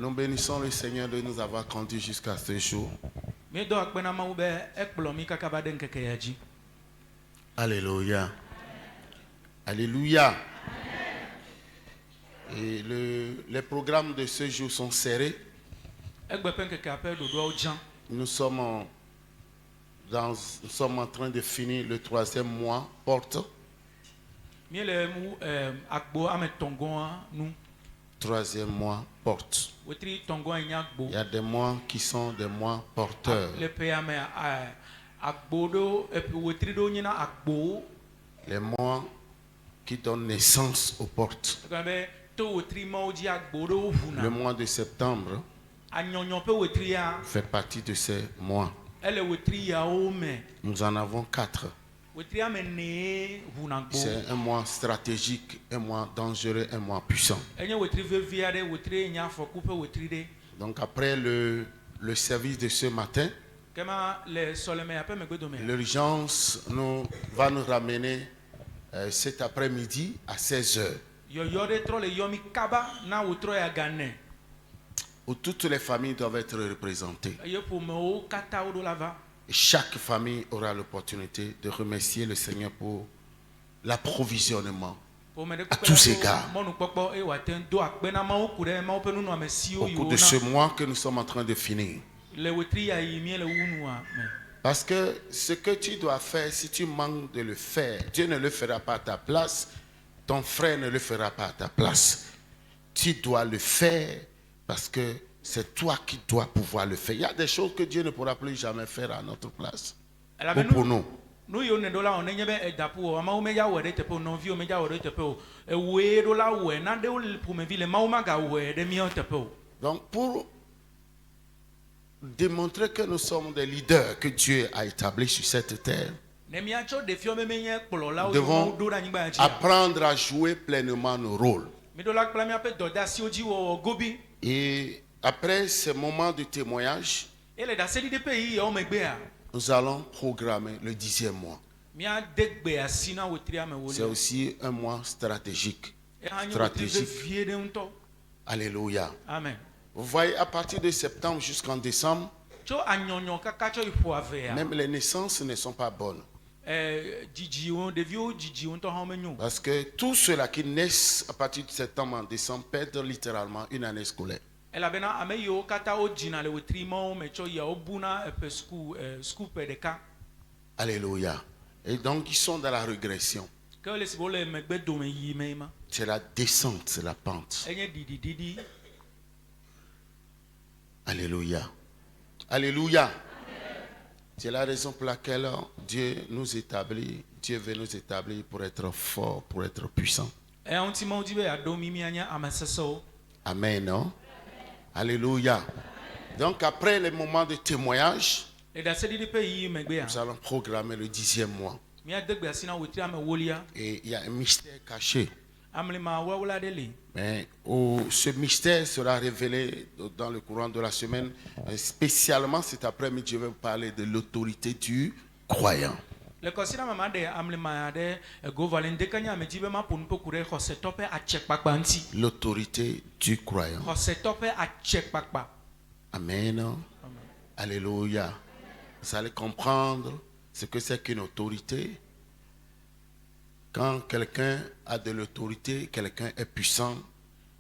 Nous bénissons le Seigneur de nous avoir conduits jusqu'à ce jour. Alléluia. Alléluia. Et les programmes de ce jour sont serrés. Nous sommes en train de finir le 3e mois, porte. 3e mois, porte. Il y a des mois qui sont des mois porteurs. Les mois qui donnent naissance aux portes. Le mois de septembre fait partie de ces mois. Nous en avons 4. C'est un mois stratégique, un mois dangereux, un mois puissant. Donc après le service de ce matin, l'urgence va nous ramener cet après-midi à 16h. Où toutes les familles doivent être représentées. Et chaque famille aura l'opportunité de remercier le Seigneur pour l'approvisionnement à tous égards. Au cours de ce mois que nous sommes en train de finir. Parce que ce que tu dois faire, si tu manques de le faire, Dieu ne le fera pas à ta place, ton frère ne le fera pas à ta place. Tu dois le faire parce que c'est toi qui dois pouvoir le faire. Il y a des choses que Dieu ne pourra plus jamais faire à notre place. Ou pour nous. Donc pour démontrer que nous sommes des leaders que Dieu a établis sur cette terre, nous devons apprendre à jouer pleinement nos rôles. Et après ce moment de témoignage, nous allons programmer le 10e mois. C'est aussi un mois stratégique. Alléluia. Amen. Vous voyez, à partir de septembre jusqu'en décembre, même les naissances ne sont pas bonnes. Parce que tous ceux-là qui naissent à partir de septembre en décembre perdent littéralement une année scolaire. Alléluia. Et donc ils sont dans la régression. C'est la descente, c'est la pente. Alléluia. Alléluia. C'est la raison pour laquelle Dieu nous établit, Dieu veut nous établir pour être fort, pour être puissant. Amen, non? Alléluia. Donc après les moments de témoignage, nous allons programmer le 10e mois. Et il y a un mystère caché. Mais ce mystère sera révélé dans le courant de la semaine. Spécialement cet après-midi, je vais vous parler de l'autorité du croyant. L'autorité du croyant. Amen. Alléluia. Vous allez comprendre ce que c'est qu'une autorité. Quand quelqu'un a de l'autorité, quelqu'un est puissant,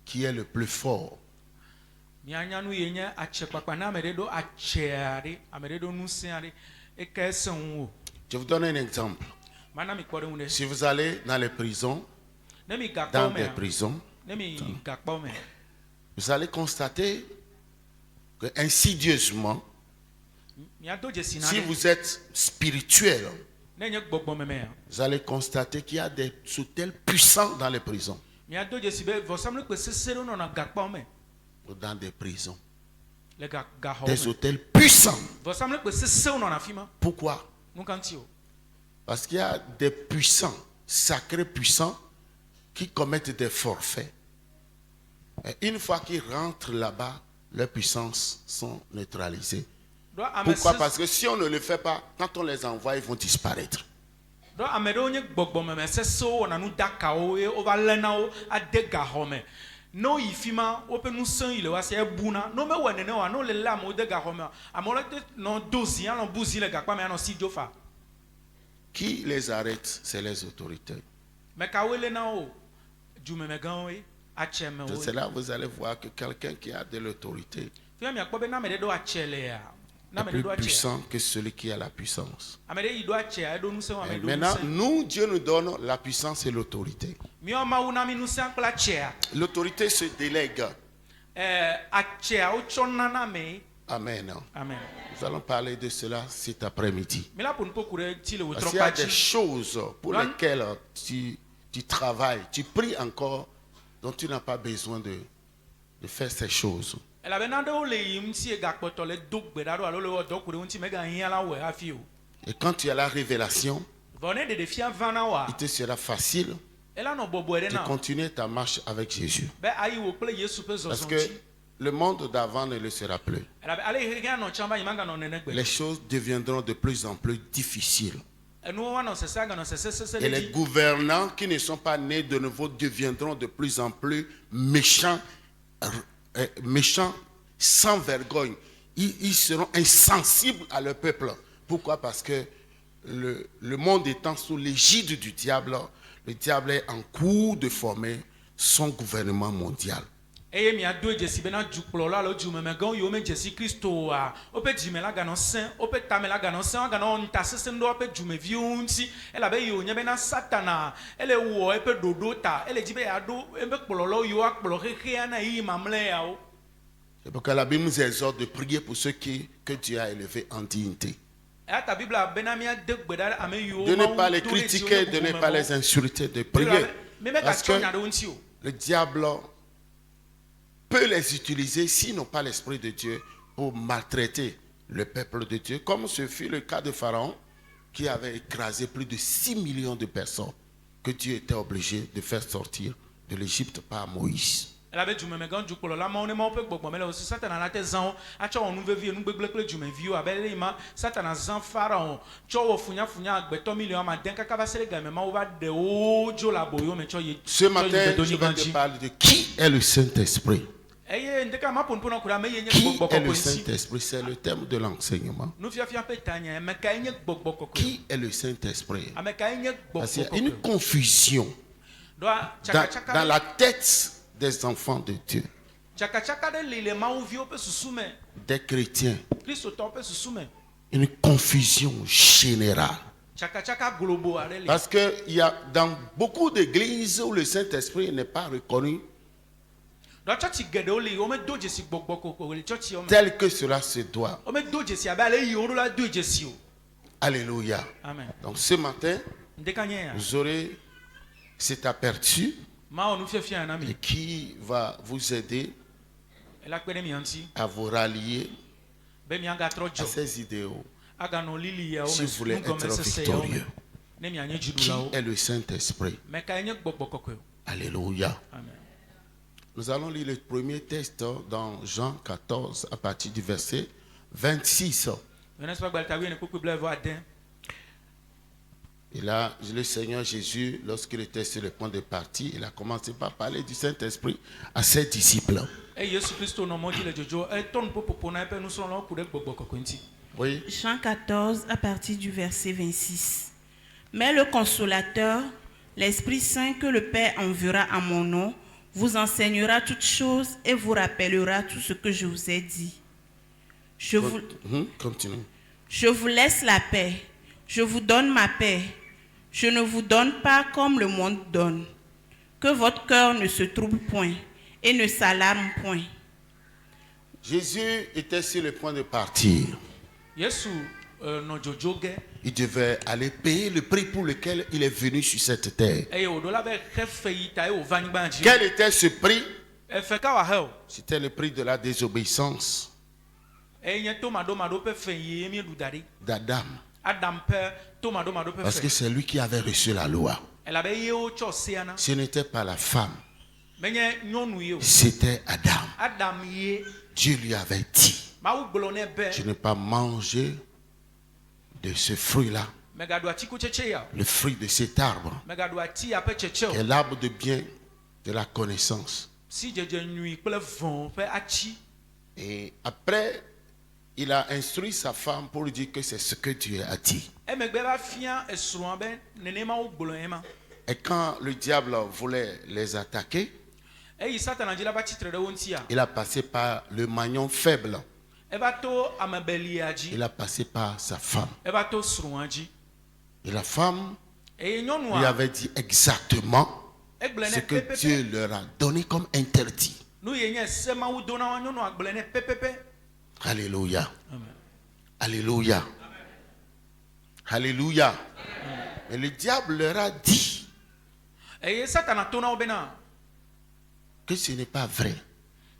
qui est le plus fort. Je vous donne un exemple. Si vous allez dans les prisons, dans des prisons, vous allez constater que insidieusement, si vous êtes spirituel, vous allez constater qu'il y a des autels puissants dans les prisons. Dans des prisons. Des autels puissants. Pourquoi? Parce qu'il y a des puissants, sacrés puissants, qui commettent des forfaits. Et une fois qu'ils rentrent là-bas, leurs puissances sont neutralisées. Pourquoi? Parce que si on ne le fait pas, quand on les envoie, ils vont disparaître. no yifima open nous sang il wa se buna no me wene no no le la mo de ga homa amore no dozi an buzi le ga kwa me no si jofa. Qui les arrête? C'est les autorités. Me ka wele na o jume me gan we a cheme De o. cela, vous allez voir que quelqu'un qui a de l'autorité Fi mi akpo be na me de do a chele ya. Na est me de plus do a chele. puissant que celui qui a la puissance. Amede yi do a che e do nu se wa me Et do. maintenant, nous, Dieu nous donne la puissance et l'autorité. Mi o ma una mi nu se an kla che. L'autorité se délègue. A che o chonna na me. Amen. Amen. Nous allons parler de cela cet après-midi. Mi la pour po kure ti le wo Parce qu'il y a des tropa choses pour Là- lesquelles tu travailles, tu pries encore, dont tu n'as pas besoin de faire ces choses. ela be na do le yim ti e ga poto le dogbe da do alo le wo do kure unti me ga yin ala we afi o. Et quand tu as la révélation, Vone de fia vana wa. il te sera facile Ela no bobo ere de na. continuer ta marche avec Jésus. Be ayi wo ple Yesu pe Parce zozon que ti. le monde d'avant ne le sera plus. Ela be ale he no chamba yimanga no nenegbe. Les choses deviendront de plus en plus difficiles. Enu wa no sesa ga no sese Et les le. gouvernants qui ne sont pas nés de nouveau deviendront de plus en plus méchants, méchants sans vergogne. Ils seront insensibles à leur peuple. Pourquoi? Parce que le monde étant sous l'égide du diable, le diable est en cours de former son gouvernement mondial. Eye mi ado jesi be na jukplo la lo jume me gan yo me jesi Kristo a. O pe jime la ga no sen, o pe tame la ga no sen, ga no nta sese ndo pe jume vi unti. Ela be yo nye be na satana. Ele wo e pe dodo ta. Ele jibe ya do e be kplo lo yo akplo keke na yi mamle ya o. C'est pourquoi la Bible nous exhorte de prier pour ceux que Dieu a élevés en dignité. E ta Bible be na mi de gbeda ame yo. De ne pas les critiquer, de ne pas les insulter, de prier. Parce que le diable peut les utiliser s'ils n'ont pas l'Esprit de Dieu pour maltraiter le peuple de Dieu, comme ce fut le cas de Pharaon qui avait écrasé plus de 6 millions de personnes que Dieu était obligé de faire sortir de l'Égypte par Moïse. Ela be jume me gan jukplo la ma one ma pe gbogbo me le o satana la te zan a cho onu vevi enu gbegble kle jume vi o abele ma satana zan Pharaon cho wo funya agbeto million ma den kaka ba sele ga me ma o ba de o jo la boyo me cho ye. Ce matin, je vais te parler de qui est le Saint-Esprit. Qui est le Saint-Esprit? C'est le thème de l'enseignement. Qui est le Saint-Esprit? Parce qu'il y a une confusion dans la tête des enfants de Dieu, des chrétiens. Une confusion générale. Parce qu'il y a dans beaucoup d'églises où le Saint-Esprit n'est pas reconnu tel que cela se doit. Alléluia. Amen. Donc ce matin, vous aurez cet aperçu et qui va vous aider à vous rallier à ces idéaux si vous voulez être victorieux. Qui est le Saint-Esprit? Alléluia. Amen. Nous allons lire le premier texte dans Jean 14 à partir du verset 26. Et là, le Seigneur Jésus, lorsqu'il était sur le point de partir, il a commencé par parler du Saint-Esprit à ses disciples. Oui. Jean 14 à partir du verset 26. Mais le Consolateur, l'Esprit Saint que le Père enverra à mon nom, vous enseignera toutes choses et vous rappellera tout ce que je vous ai dit. Continue. Je vous laisse la paix. Je vous donne ma paix. Je ne vous donne pas comme le monde donne. Que votre cœur ne se trouble point et ne s'alarme point. Jésus était sur le point de partir. Il devait aller payer le prix pour lequel il est venu sur cette terre. Quel était ce prix? C'était le prix de la désobéissance d'Adam. Parce que c'est lui qui avait reçu la loi. Ce n'était pas la femme, c'était Adam. Dieu lui avait dit, tu n'es pas mangé de ce fruit-là, le fruit de cet arbre, qui est l'arbre de bien de la connaissance. si dzedze nyui kple vɔ̃ ƒe atsi. Et après, il a instruit sa femme pour lui dire que c'est ce que Dieu a dit. Emegbe va fia esrɔ̃a be nenema wo gblɔe ma. Et quand le diable voulait les attaquer, Eyi Satana dzi la va tsitre ɖe wo ŋutia. il a passé par le maillon faible. Eva to amebelia dzi. Il a passé par sa femme. Eva to srɔ̃a dzi. Et la femme Eye lui nyɔnua avait dit exactement egblẽ ce ne que pepepe. Dieu leur a donné comme interdit. Nu ye nye se mawu do na wo nyɔnua gblẽ ne pepepe. Alléluia. Amen. Alléluia. Alléluia. Mais le diable leur a dit Eye Satana to na wo bena que ce n'est pas vrai.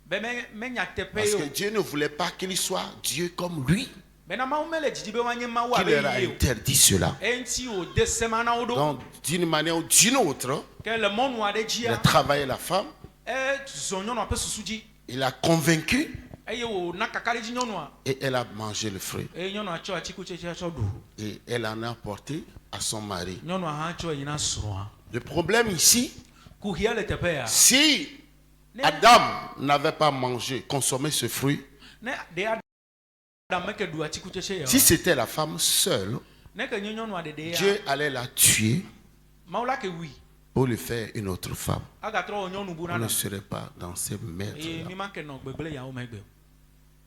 be menya teƒe Parce ye que o. Dieu ne voulait pas qu'il soit Dieu comme lui. Bena mawu mele didi be woanye mawu Qu'il abe leur a ye o. interdit cela. Eŋti wo de sema na wo ɖo. Donc, d'une manière ou d'une autre, Ke le mɔnu aɖe il a dzia, travaillé la femme. zɔ nyɔnua ƒe susu dzi. Il a convaincu Eye wòna kaka ɖe dzi nyɔnua. et elle a mangé le fruit. Eye nyɔnua tsɔ atikutsetsea tsɔ ɖu. Et elle en a apporté à son mari. Nyɔnua hã tsɔ yina srɔ̃a. Le problème ici, Kuhia le teƒe ya. si Adam n'avait pas mangé, consommé ce fruit, Ne ɖe Adam meke ɖu atikutsetse ya o. si c'était la femme seule, Ne ke nye nyɔnua ɖeɖe ya. Dieu allait la tuer Mawu la ke wui. pour lui faire une autre femme. Agatrɔ wɔ nyɔnu bu On na ne na. serait pas dans ces Eye mètres-là. mi ma ke nɔ gbegble yawo megbe.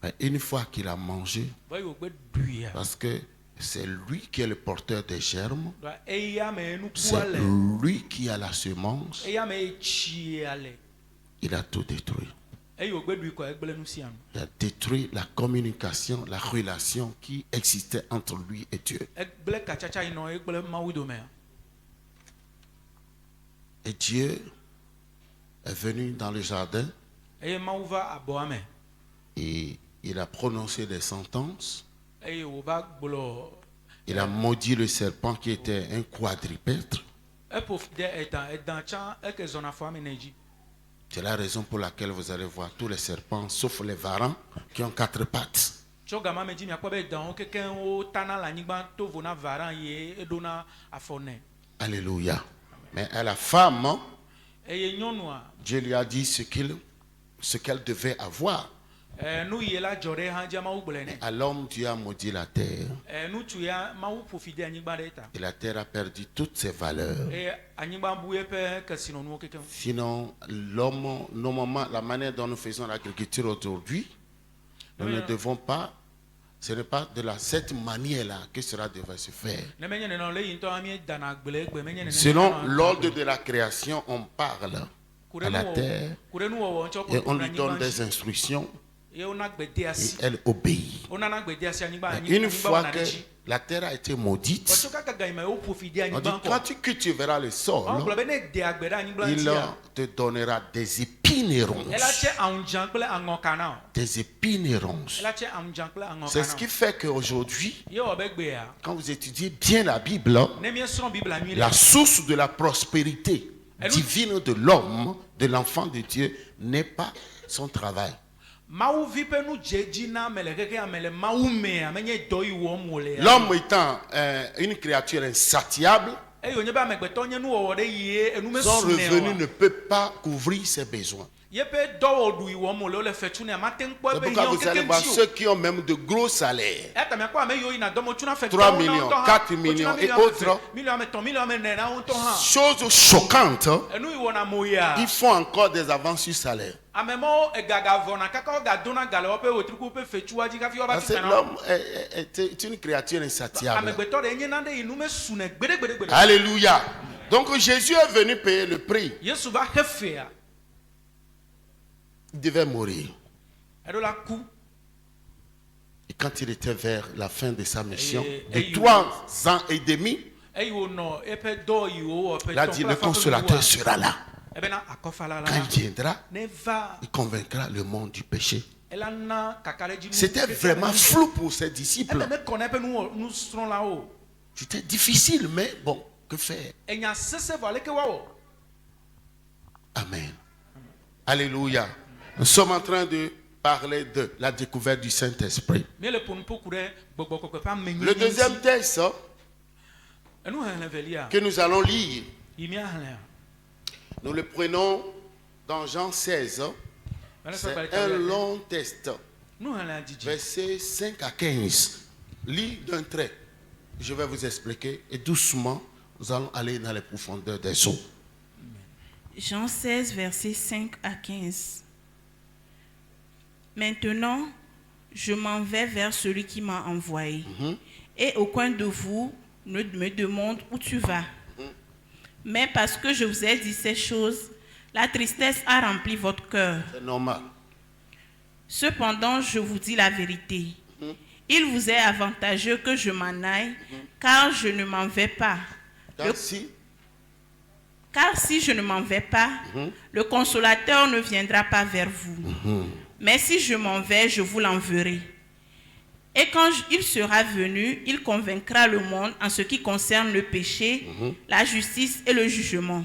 Mais une fois qu'il a mangé, Vɔ yi wògbe ɖui ya. parce que c'est lui qui est le porteur des germes, Ɖoa eya me nukua c'est le. lui qui a la semence, Eya me tsia le. il a tout détruit. Eye wògbe ɖui kɔ egble nu sia nu. Il a détruit la communication, la relation qui existait entre lui et Dieu. Egble katsatsa yi nɔ egble mawu dome ya. Et Dieu est venu dans le jardin Eye mawu va abɔa me. et il a prononcé des sentences. Eye wòva gblɔ. Il a maudit le serpent qui était un quadrupètre. Eƒo fi ɖe edan tsã eke zɔna afɔ ame ne dzi. C'est la raison pour laquelle vous allez voir tous les serpents, sauf les varans, qui ont 4 pattes. Tso gama me dzi miakpɔ be edanwo kekeŋ wo tana le anyigba to vo na varan ye eɖona afɔ nɛ. Alléluia. Mais à la femme, Eye nyɔnua Dieu lui a dit ce qu'elle devait avoir. nu yi la dzɔ ɖe hã dzia mawu gblɔe nɛ. À l'homme, Dieu a maudit la terre. Nutsu ya mawu ƒo fi ɖe anyigba ɖe ta. Et la terre a perdu toutes ses valeurs. Eye anyigba bu eƒe kesinɔnuwo kekeŋ. Sinon, l'homme, normalement, la manière dont nous faisons l'agriculture aujourd'hui, nous ne devons pas, ce n'est pas de cette manière-là que cela devrait se faire. Ne menye nenɔ le yi ŋutɔ ami dana agble egbe menye nenema. Selon l'ordre de la création, on parle Ku à ɖe la nuwɔwɔ- terre ku ɖe nuwɔwɔ ŋutsɔ et ƒo on ɖe lui donne anyigba des dzi. instructions Ye wona gbede et asi. elle obéit. Wonana gbede asi anyigba Et une anyigba fois wɔna que ɖe dzi. la terre a été maudite, Wɔtso kaka gayime woƒo fi ɖe on dit anyigba quand ŋkɔ. tu cultiveras le sol, Wɔn gblɔ be ne de agbe ɖe anyigba il ŋutia. te donnera des épines Ela ronces. tse ahundza kple aŋɔka na o. Des épines ronces. Ela tse ahundza kple aŋɔka C'est ce na qui o. fait qu'aujourd'hui, Ye wɔ be gbea. quand vous étudiez bien la Bible, Ne miesrɔ̃ Biblia nyui la ɖe. source de la prospérité divine de l'homme, de l'enfant de Dieu, n'est pas son travail. Mawu vi ƒe nu dze dzi na ame le xexea me le mawu mea menye dɔ yi wɔm wòle. L'homme étant une créature insatiable, Eye wònye be amegbetɔ nye nuwɔwɔ ɖe yie enu me son sunɛ revenu o. ne peut pas couvrir ses besoins. Yeƒe dɔwɔɖu yi wɔm wòle wole fetsu nɛ mate ŋu kpɔ C'est ebe pourquoi yiwo vous allez kekeŋ voir dzi o. ceux qui ont même de gros salaires. Eya ta miakpɔ ame yiwo yina dɔmɔtsuna fe 3 tɔwo na millions, ŋutɔ hã. 4 millions Wotsuna et million ame autres. eve, million ame etɔ̃, million ame ene na wo ŋutɔ hã. Chose choquante, Enu yi wɔna mo ya. ils font encore des avances sur salaire. Ame mawo egaga vɔna kaka wogadona ga le woƒe wetruku ƒe fetsua dzi kafi woava Parce que titana. l'homme est une créature insatiable. Amegbetɔ ɖe nye naɖe yi nu me sunɛ gbeɖegbeɖegbeɖe. Alléluia. Donc Jésus est venu payer le prix. Yesu va xe fea. Il devait mourir. Eɖo la ku. Et quand il était vers la fin de sa mission, Et- de 3 ans et demi, Eye wònɔ eƒe dɔ yi wòwɔ ƒe il a tɔ̃ dit kple le afã ƒe consolateur nuwɔa. sera là. Ebena akɔfala la Quand il viendra, ne va il convaincra le monde du péché. ela na kaka ɖe dzi. C'était vraiment flou pour ses disciples. Ele mekɔ na eƒe nusrɔ̃lawo. C'était difficile, mais bon, que faire? Enya sese vɔ aleke woawɔ. Amen. Alléluia. Nous sommes en train de parler de la découverte du Saint-Esprit. Míele ƒo nu ƒoku ɖe gbɔgbɔ kɔkɔe ƒe amenyi Le deuxième texte enu hehlẽ velia que nous allons lire, yi míahlẽ nous le prenons Dans Jean 16, Mele c'est so un gbalẽ long texte. nu hã le dzidzi. Versets 5 à 15. Lis d'un trait. Je vais vous expliquer. Et doucement, nous allons aller dans les profondeurs des eaux. Jean 16, versets 5 à 15. Maintenant, je m'en vais vers celui qui m'a envoyé. Et aucun de vous ne me demande où tu vas. Mais parce que je vous ai dit ces choses, la tristesse a rempli votre cœur. C'est normal. Cependant, je vous dis la vérité. Il vous est avantageux que je m'en aille, car je ne m'en vais pas. Car si je ne m'en vais pas, le consolateur ne viendra pas vers vous. Mais si je m'en vais, je vous l'enverrai. Et quand il sera venu, il convaincra le monde en ce qui concerne le péché, la justice et le jugement.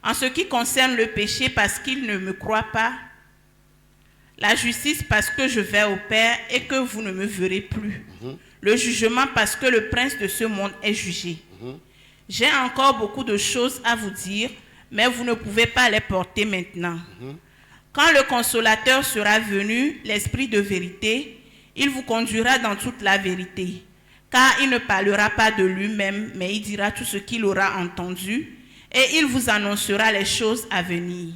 En ce qui concerne le péché, parce qu'il ne me croit pas. La justice, parce que je vais au Père et que vous ne me verrez plus. Le jugement, parce que le prince de ce monde est jugé. J'ai encore beaucoup de choses à vous dire, mais vous ne pouvez pas les porter maintenant. Quand le consolateur sera venu, l'Esprit de vérité, il vous conduira dans toute la vérité. Car il ne parlera pas de lui-même, mais il dira tout ce qu'il aura entendu, et il vous annoncera les choses à venir.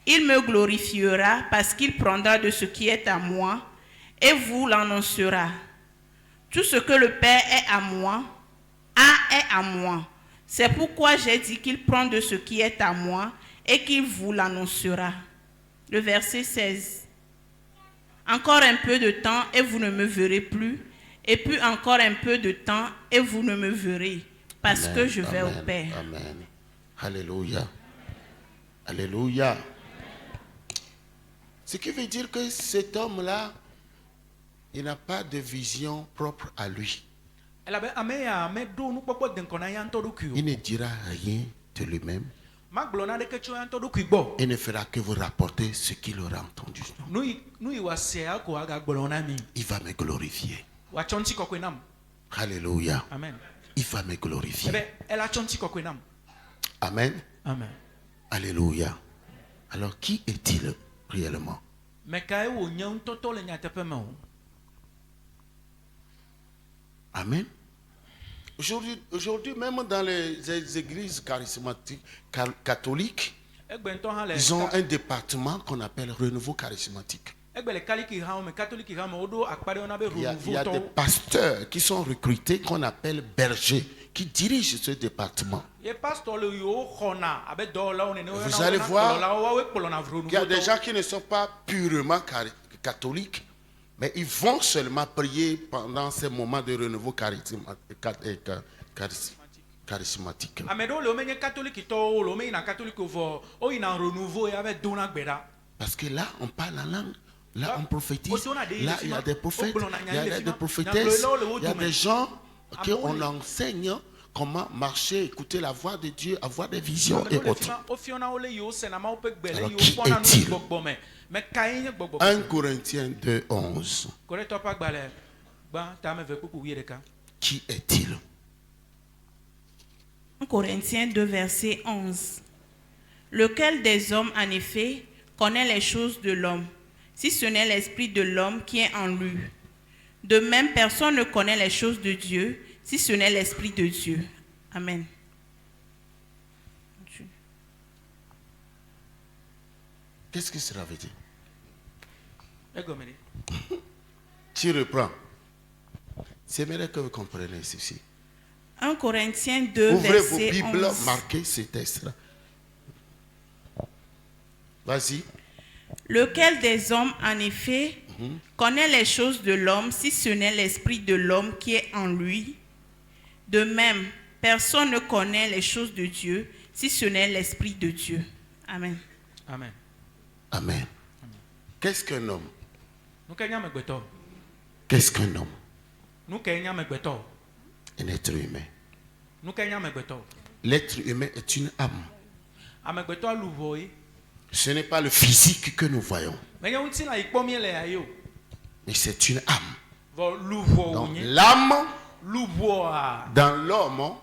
Il me glorifiera parce qu'il prendra de ce qui est à moi et vous l'annoncera. Tout ce que le Père est à moi, est à moi. C'est pourquoi j'ai dit qu'il prend de ce qui est à moi et qu'il vous l'annoncera. Le verset 16. Encore un peu de temps et vous ne me verrez plus. Et puis encore un peu de temps et vous ne me verrez. Parce que je vais au Père. Amen. Alléluia. Alléluia. Ce qui veut dire que cet homme-là, il n'a pas de vision propre à lui. Il ne dira rien de lui-même. Il ne fera que vous rapporter ce qu'il aura entendu. Il va me glorifier. Alléluia. Amen. Il va me glorifier. Amen. Amen. Alléluia. Alors, qui est-il réellement? Amen. Aujourd'hui, même dans les églises charismatiques catholiques, ils ont un département qu'on appelle renouveau charismatique. Il y a des pasteurs qui sont recrutés qu'on appelle bergers, qui dirigent ce département. Vous allez voir qu'il y a des gens qui ne sont pas purement catholiques, mais ils vont seulement prier pendant ces moments de renouveau charismatique. Parce que là, on parle en langue. Là, on prophétise. Là, il y a des prophètes, il y a des prophétesses, il y a des gens qu'on enseigne comment marcher, écouter la voix de Dieu, avoir des visions et autres. Alors, qui est-il? 1 Corinthiens 2, 11. Qui est-il? 1 Corinthiens 2, verset 11. Lequel des hommes, en effet, connaît les choses de l'homme, si ce n'est l'esprit de l'homme qui est en lui? De même, personne ne connaît les choses de Dieu, si ce n'est l'esprit de Dieu. Amen. Qu'est-ce que cela veut dire? Tu reprends. C'est bien que vous compreniez ceci. 1 Corinthiens 2, ouvrez verset vos Bibles, 11. marquez ces textes-là. Vas-y. Lequel des hommes, en effet, connaît les choses de l'homme, si ce n'est l'esprit de l'homme qui est en lui? De même, personne ne connaît les choses de Dieu, si ce n'est l'esprit de Dieu. Amen. Amen. Amen. Qu'est-ce qu'un homme? Qu'est-ce qu'un homme? Un être humain. L'être humain est une âme. Ce n'est pas le physique que nous voyons, mais c'est une âme. Donc l'âme dans l'homme,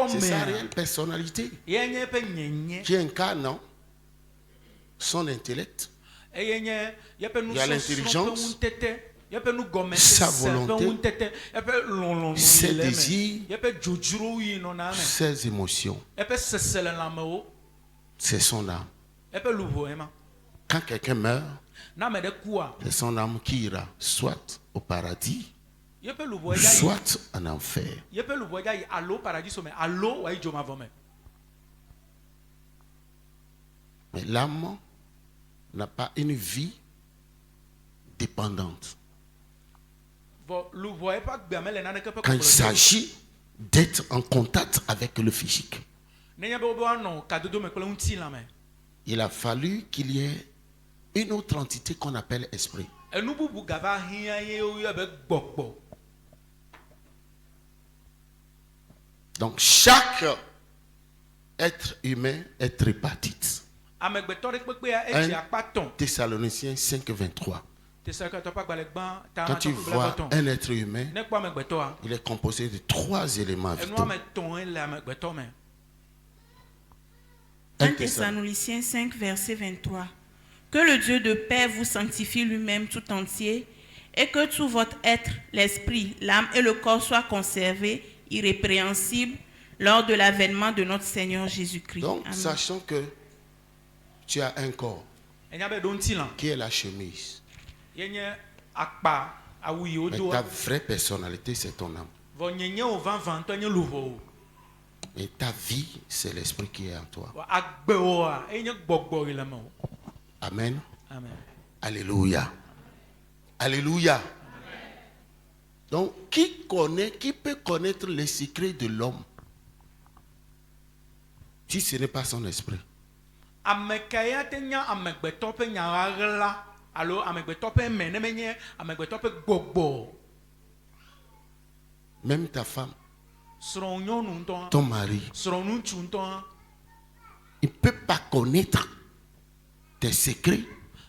c'est sa réelle personnalité qui incarne son intellect, eye nye yeƒe Il y a l'intelligence, nusɔsrɔ̃ ƒe ŋutete, yeƒe sa nugɔmesese ƒe volonté, ŋutete, yeƒe lɔlɔ̃nu ses yi le désirs, eme, yeƒe dzodzro yi nɔna eme, ses émotions. yeƒe sese le lãmewo, C'est son âme. yeƒe luʋo ema. Quand quelqu'un meurt, Ne ame ɖe kua, c'est son âme qui ira soit au paradis, yeƒe luʋo edza yi, soit en enfer. yeƒe luʋo edza yi alo paradiso me alo wòayi dzomavɔ me. Mais l'âme n'a pas une vie dépendante. Vɔ luʋo eƒe agbea mele naneke ƒe Quand il kɔkɔlɔ dzi o. s'agit d'être en contact avec le physique, Nenye be wobe woanɔ kadodo me kple ŋutilã me, il a fallu qu'il y ait une autre entité qu'on appelle esprit. enu bubu gava hiã ye woyɔ be gbɔgbɔ. Donc chaque être humain est tripartite. Amegbetɔ ɖe kpekpea edzi Un akpa tɔn. Thessaloniciens 5, 23. Tesalonikaitɔ ƒe agbalẽ gbã ta Quand tu vois tɔn. un être humain, Ne kpɔ amegbetɔa, il est composé de 3 éléments enu vitaux. ame tɔn le amegbetɔ me. 1 Thessaloniciens 5, verset 23. Que le Dieu de paix vous sanctifie lui-même tout entier et que tout votre être, l'esprit, l'âme et le corps soient conservés irrépréhensibles lors de l'avènement de notre Seigneur Jésus-Christ. Donc, Amen. sachant que tu as un corps Enya be ɖo ŋutilã, qui est la chemise, yenye akpa awu yi mais wodo. ta vraie personnalité, c'est ton âme. Vɔ nye wo vavã ŋutɔ nye luʋɔ o. Et ta vie, c'est l'esprit qui est en toi. Vɔ agbewoa enye gbɔgbɔ yi le me o. Amen. Amen. Alléluia. Alléluia. Donc, qui peut connaître les secrets de l'homme si ce n'est pas son esprit? Ame ka ya te nya amegbetɔ ƒe nyaɣaɣla alo amegbetɔ ƒe me ne menye amegbetɔ ƒe gbɔgbɔ. Même ta femme, Srɔ̃ nyɔnu ŋutɔ hã, ton mari, srɔ̃ ŋutsu ŋutɔ hã, il ne peut pas connaître tes secrets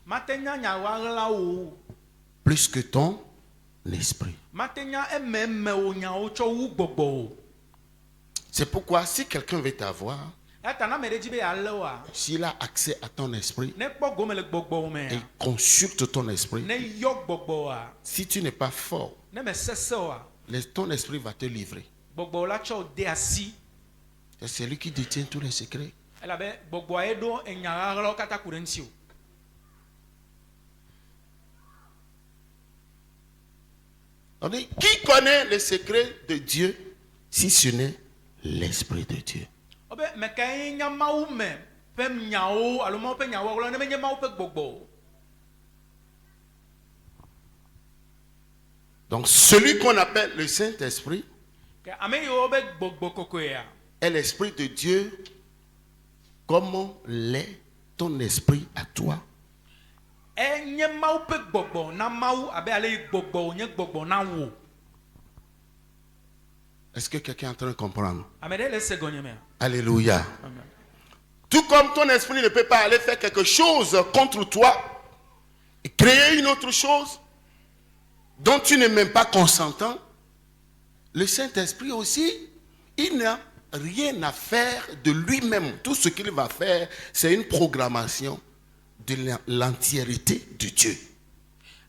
mate nya nyaɣaɣla o. plus que ton esprit. Mate nya ememe wo nyawo tsɔ wu gbɔgbɔ o. C'est pourquoi si quelqu'un veut t'avoir, Eta na ame ɖe dzi be yealé woa, s'il a accès à ton esprit, ne kpɔ gome le gbɔgbɔwo me, et consulte ton esprit, ne yɔ gbɔgbɔwoa, si tu n'es pas fort, ne me sese oa, ton esprit va te livrer. gbɔgbɔwo la tsɔ wo de asi. C'est celui qui détient tous les secrets. Elabe gbɔgbɔa eɖo enyaɣaɣlawo katã ku ɖe ŋuti o. On dit, qui connaît les secrets de Dieu si ce n'est l'esprit de Dieu? Obe me kae nya Mawu me ƒe nyawo alo Mawu ƒe nyawo wɔwɔ ne menye Mawu ƒe gbɔgbɔ o. Donc celui qu'on appelle le Saint-Esprit Ke ame yiwo be gbɔgbɔ kɔkɔea, est l'esprit de Dieu comme l'est ton esprit à toi. enye Mawu ƒe gbɔgbɔ na Mawu abe ale yi gbɔgbɔ wònye gbɔgbɔ na wo. Est-ce que quelqu'un est en train de comprendre? Ame ɖe le se gɔnye mea? Alléluia. Amen. Tout comme ton esprit ne peut pas aller faire quelque chose contre toi et créer une autre chose dont tu n'es même pas consentant, le Saint-Esprit aussi, il n'a rien à faire de lui-même. Tout ce qu'il va faire, c'est une programmation de l'entièreté de Dieu.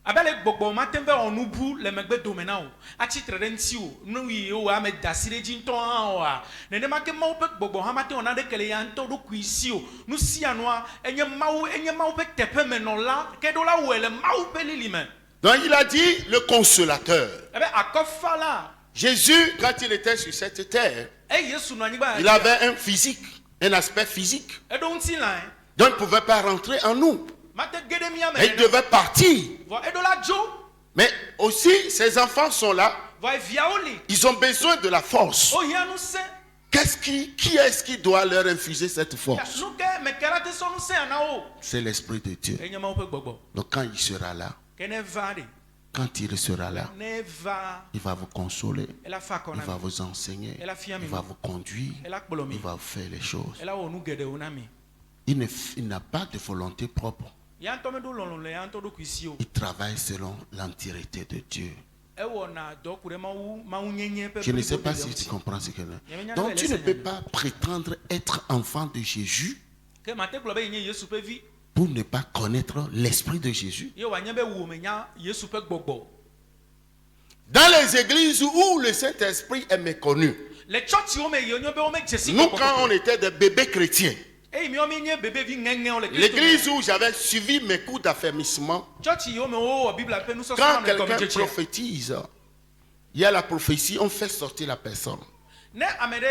Abe ale gbɔgbɔ ma te be wɔ nu bu le megbe dome na o, atsitre ɖe ŋuti o, nu yi wo ame da asi ɖe dzi ŋutɔ hã oa, nenema ke Mawu ƒe gbɔgbɔ hã ma te wɔ nane ke le ya ŋutɔ ɖokui si o. Nu sia nua enye Mawu ƒe teƒe menɔla, ke ɖo la wɔe le Mawu ƒe lili me. Donc il a dit le consolateur. Ebe akɔfa la, Jésus, quand il était sur cette terre, eyi Yesu nɔ anyigba il avait un physique, un aspect physique. eɖo ŋutilã, Donc il ne pouvait pas rentrer en nous. ma te ge ɖe mía me. Et il devait partir. Vɔ eɖo la dzo, Mais aussi, ses enfants sont là. vɔ eviawo li, Ils ont besoin de la force. wohiã ŋusẽ. Qui est-ce qui doit leur infuser cette force? Nu ke me ke la te sɔ ŋusẽ na wo. C'est l'Esprit de Dieu. Enye Mawu ƒe gbɔgbɔ. Donc quand il sera là, Ke ne va ɖe, quand il sera là, ne va, il va vous consoler, ela fa akɔ il na va mi, vous enseigner, ela fia mi il va nu, vous conduire, ela kplɔ mi, il va vous faire les choses. ela wɔ nu geɖewo na mi. Il n'a pas de volonté propre. Ya ŋutɔ meɖo lɔlɔ̃ le ya ŋutɔ ɖokui si o. Il travaille selon l'entièreté de Dieu. Ewɔna dɔ ku ɖe Mawunyenye ƒe Je ne sais pas blibo si de tu ŋuti. comprends ce que je. Donc tu ne peux pas prétendre être enfant de Jésus Ke mate gblɔ be yenye Yesu ƒe vi pour ne pas connaître l'esprit de Jésus. Ye wa nye be wo me nya Yesu ƒe gbɔgbɔ. Dans les églises où le Saint-Esprit est méconnu, Le church wo me ye nyo be wo me jesi nous quand on était des bébés chrétiens, Eh mi o me nye bebe vi ngenge on le Christ. l'église où j'avais suivi mes cours d'affermissement, Church yo me o Bible pe nous so quand so comme quelqu'un jeje. prophétise, il y a la prophétie, on fait sortir la personne. Ne amede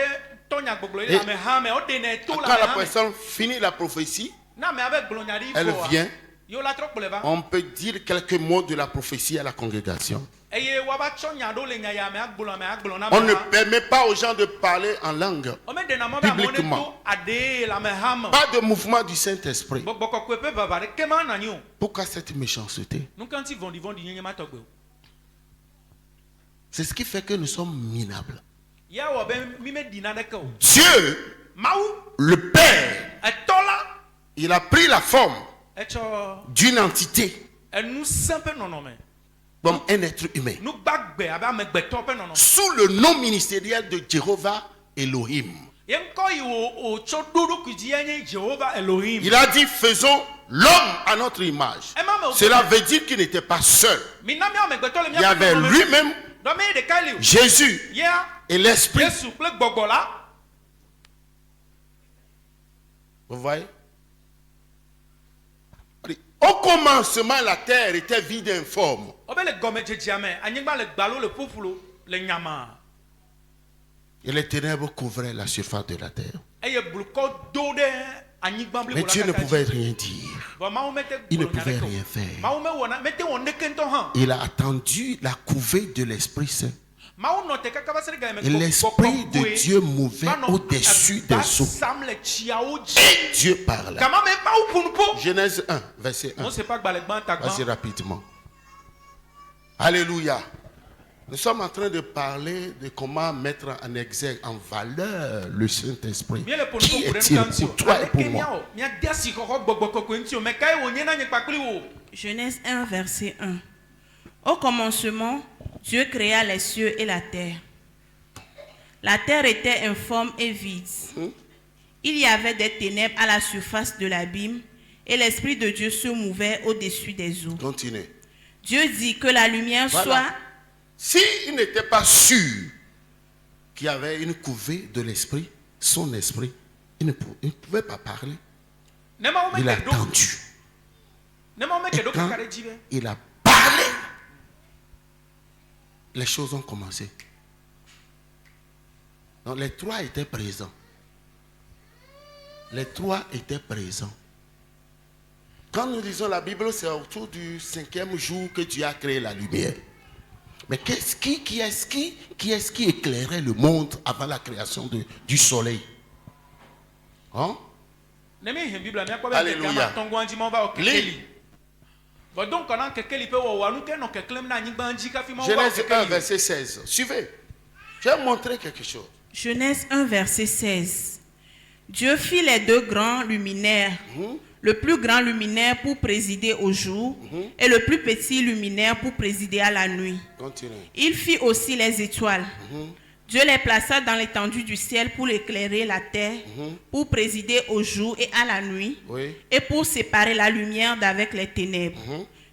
tonya gbogbo ile ame ha me o de ne to Quand la la me ha me. personne finit la prophétie, Na me ave glonyari elle fo. vient, Yo la trop poleva. on peut dire quelques mots de la prophétie à la congrégation. Eye wa ba chonya do le nya ya me agbolo na On me ne ha. permet pas aux gens de parler en langue. O me de na mo ba mo ne Bibliquement. to ade la me ha me. Pas de mouvement du Saint-Esprit. Boko ko pe baba de kema na nyu. Pourquoi cette méchanceté? Nous quand ils vont nyenye ma togbe. C'est ce qui fait que nous sommes minables. Ya wo be mi me dina de ko. Dieu, Maou le Père, e tola il a pris la forme e cho d'une entité e nous simple non non me. comme un être humain. Nous gbagbe aba me gbeto pe non non. Sous le nom ministériel de Jéhovah Elohim. Yen ko yi o cho dodo ku di yenye Jehovah Elohim. Il a dit, faisons l'homme à notre image. Cela veut dire qu'il n'était pas seul. Mi na mi o me gbeto le mi. Il y avait lui-même, Do me de kali o. Jésus Yeah. et l'Esprit. Yesu ple gbogbo la. Vous voyez? Au commencement, la terre était vide et informe. Obe le gome jejiame, anyigba le gbalo le pofulo le nyama. Et les ténèbres couvraient la surface de la terre. Eye bluko do de anyigba ble Mais Dieu ne pouvait rien dire. Il ne pouvait rien faire. Maou me wona mete won de kento han. Il a attendu la couvée de l'Esprit Saint. Maou no te kaka basere ga me. Et l'Esprit de Dieu mouvait au-dessus des eaux. Sam le chiao ji. Et Dieu parla. Kama me maou punpo. Genèse 1, verset 1. On sait pas gba le gban ta Vas-y gban. rapidement. Alléluia. Nous sommes en train de parler de comment mettre en exergue, en valeur le Saint-Esprit. Bien le Qui punpo est-il pour toi et pour moi? Mia dasi koko gbogbo koko ntio me kai wo nyena nyekpa kli wo. Genèse 1, verset 1. Au commencement, Dieu créa les cieux et la terre. La terre était informe et vide. Il y avait des ténèbres à la surface de l'abîme et l'Esprit de Dieu se mouvait au-dessus des eaux. Continue. Dieu dit que la lumière Voilà. soit... S'il n'était pas sûr qu'il y avait une couvée de l'Esprit, son Esprit, il ne pouvait pas parler. Ne ma o me Il a ke do. attendu. Ne ma o me Et ke do quand kaka de jibe. il a parlé, les choses ont commencé. Donc les trois étaient présents. Les trois étaient présents. Quand nous lisons la Bible, c'est autour du 5e jour que Dieu a créé la lumière. Mais qui est-ce qui éclairait le monde avant la création du soleil? Hein? Ne me hin Bible mi akwa be Alléluia. kama tongo anji mo ba o Lis. kekeli. Bon donc quand kekeli pe wo wa nu ke no keklem na anyigba anji ka fi mo ba o Genèse 1, kekeli. verset 16. Suivez. Je vais montrer quelque chose. Genèse 1, verset 16. Dieu fit les deux grands luminaires, le plus grand luminaire pour présider au jour et le plus petit luminaire pour présider à la nuit. Continue. Il fit aussi les étoiles. Dieu les plaça dans l'étendue du ciel pour éclairer la terre, pour présider au jour et à la nuit, Oui. et pour séparer la lumière d'avec les ténèbres.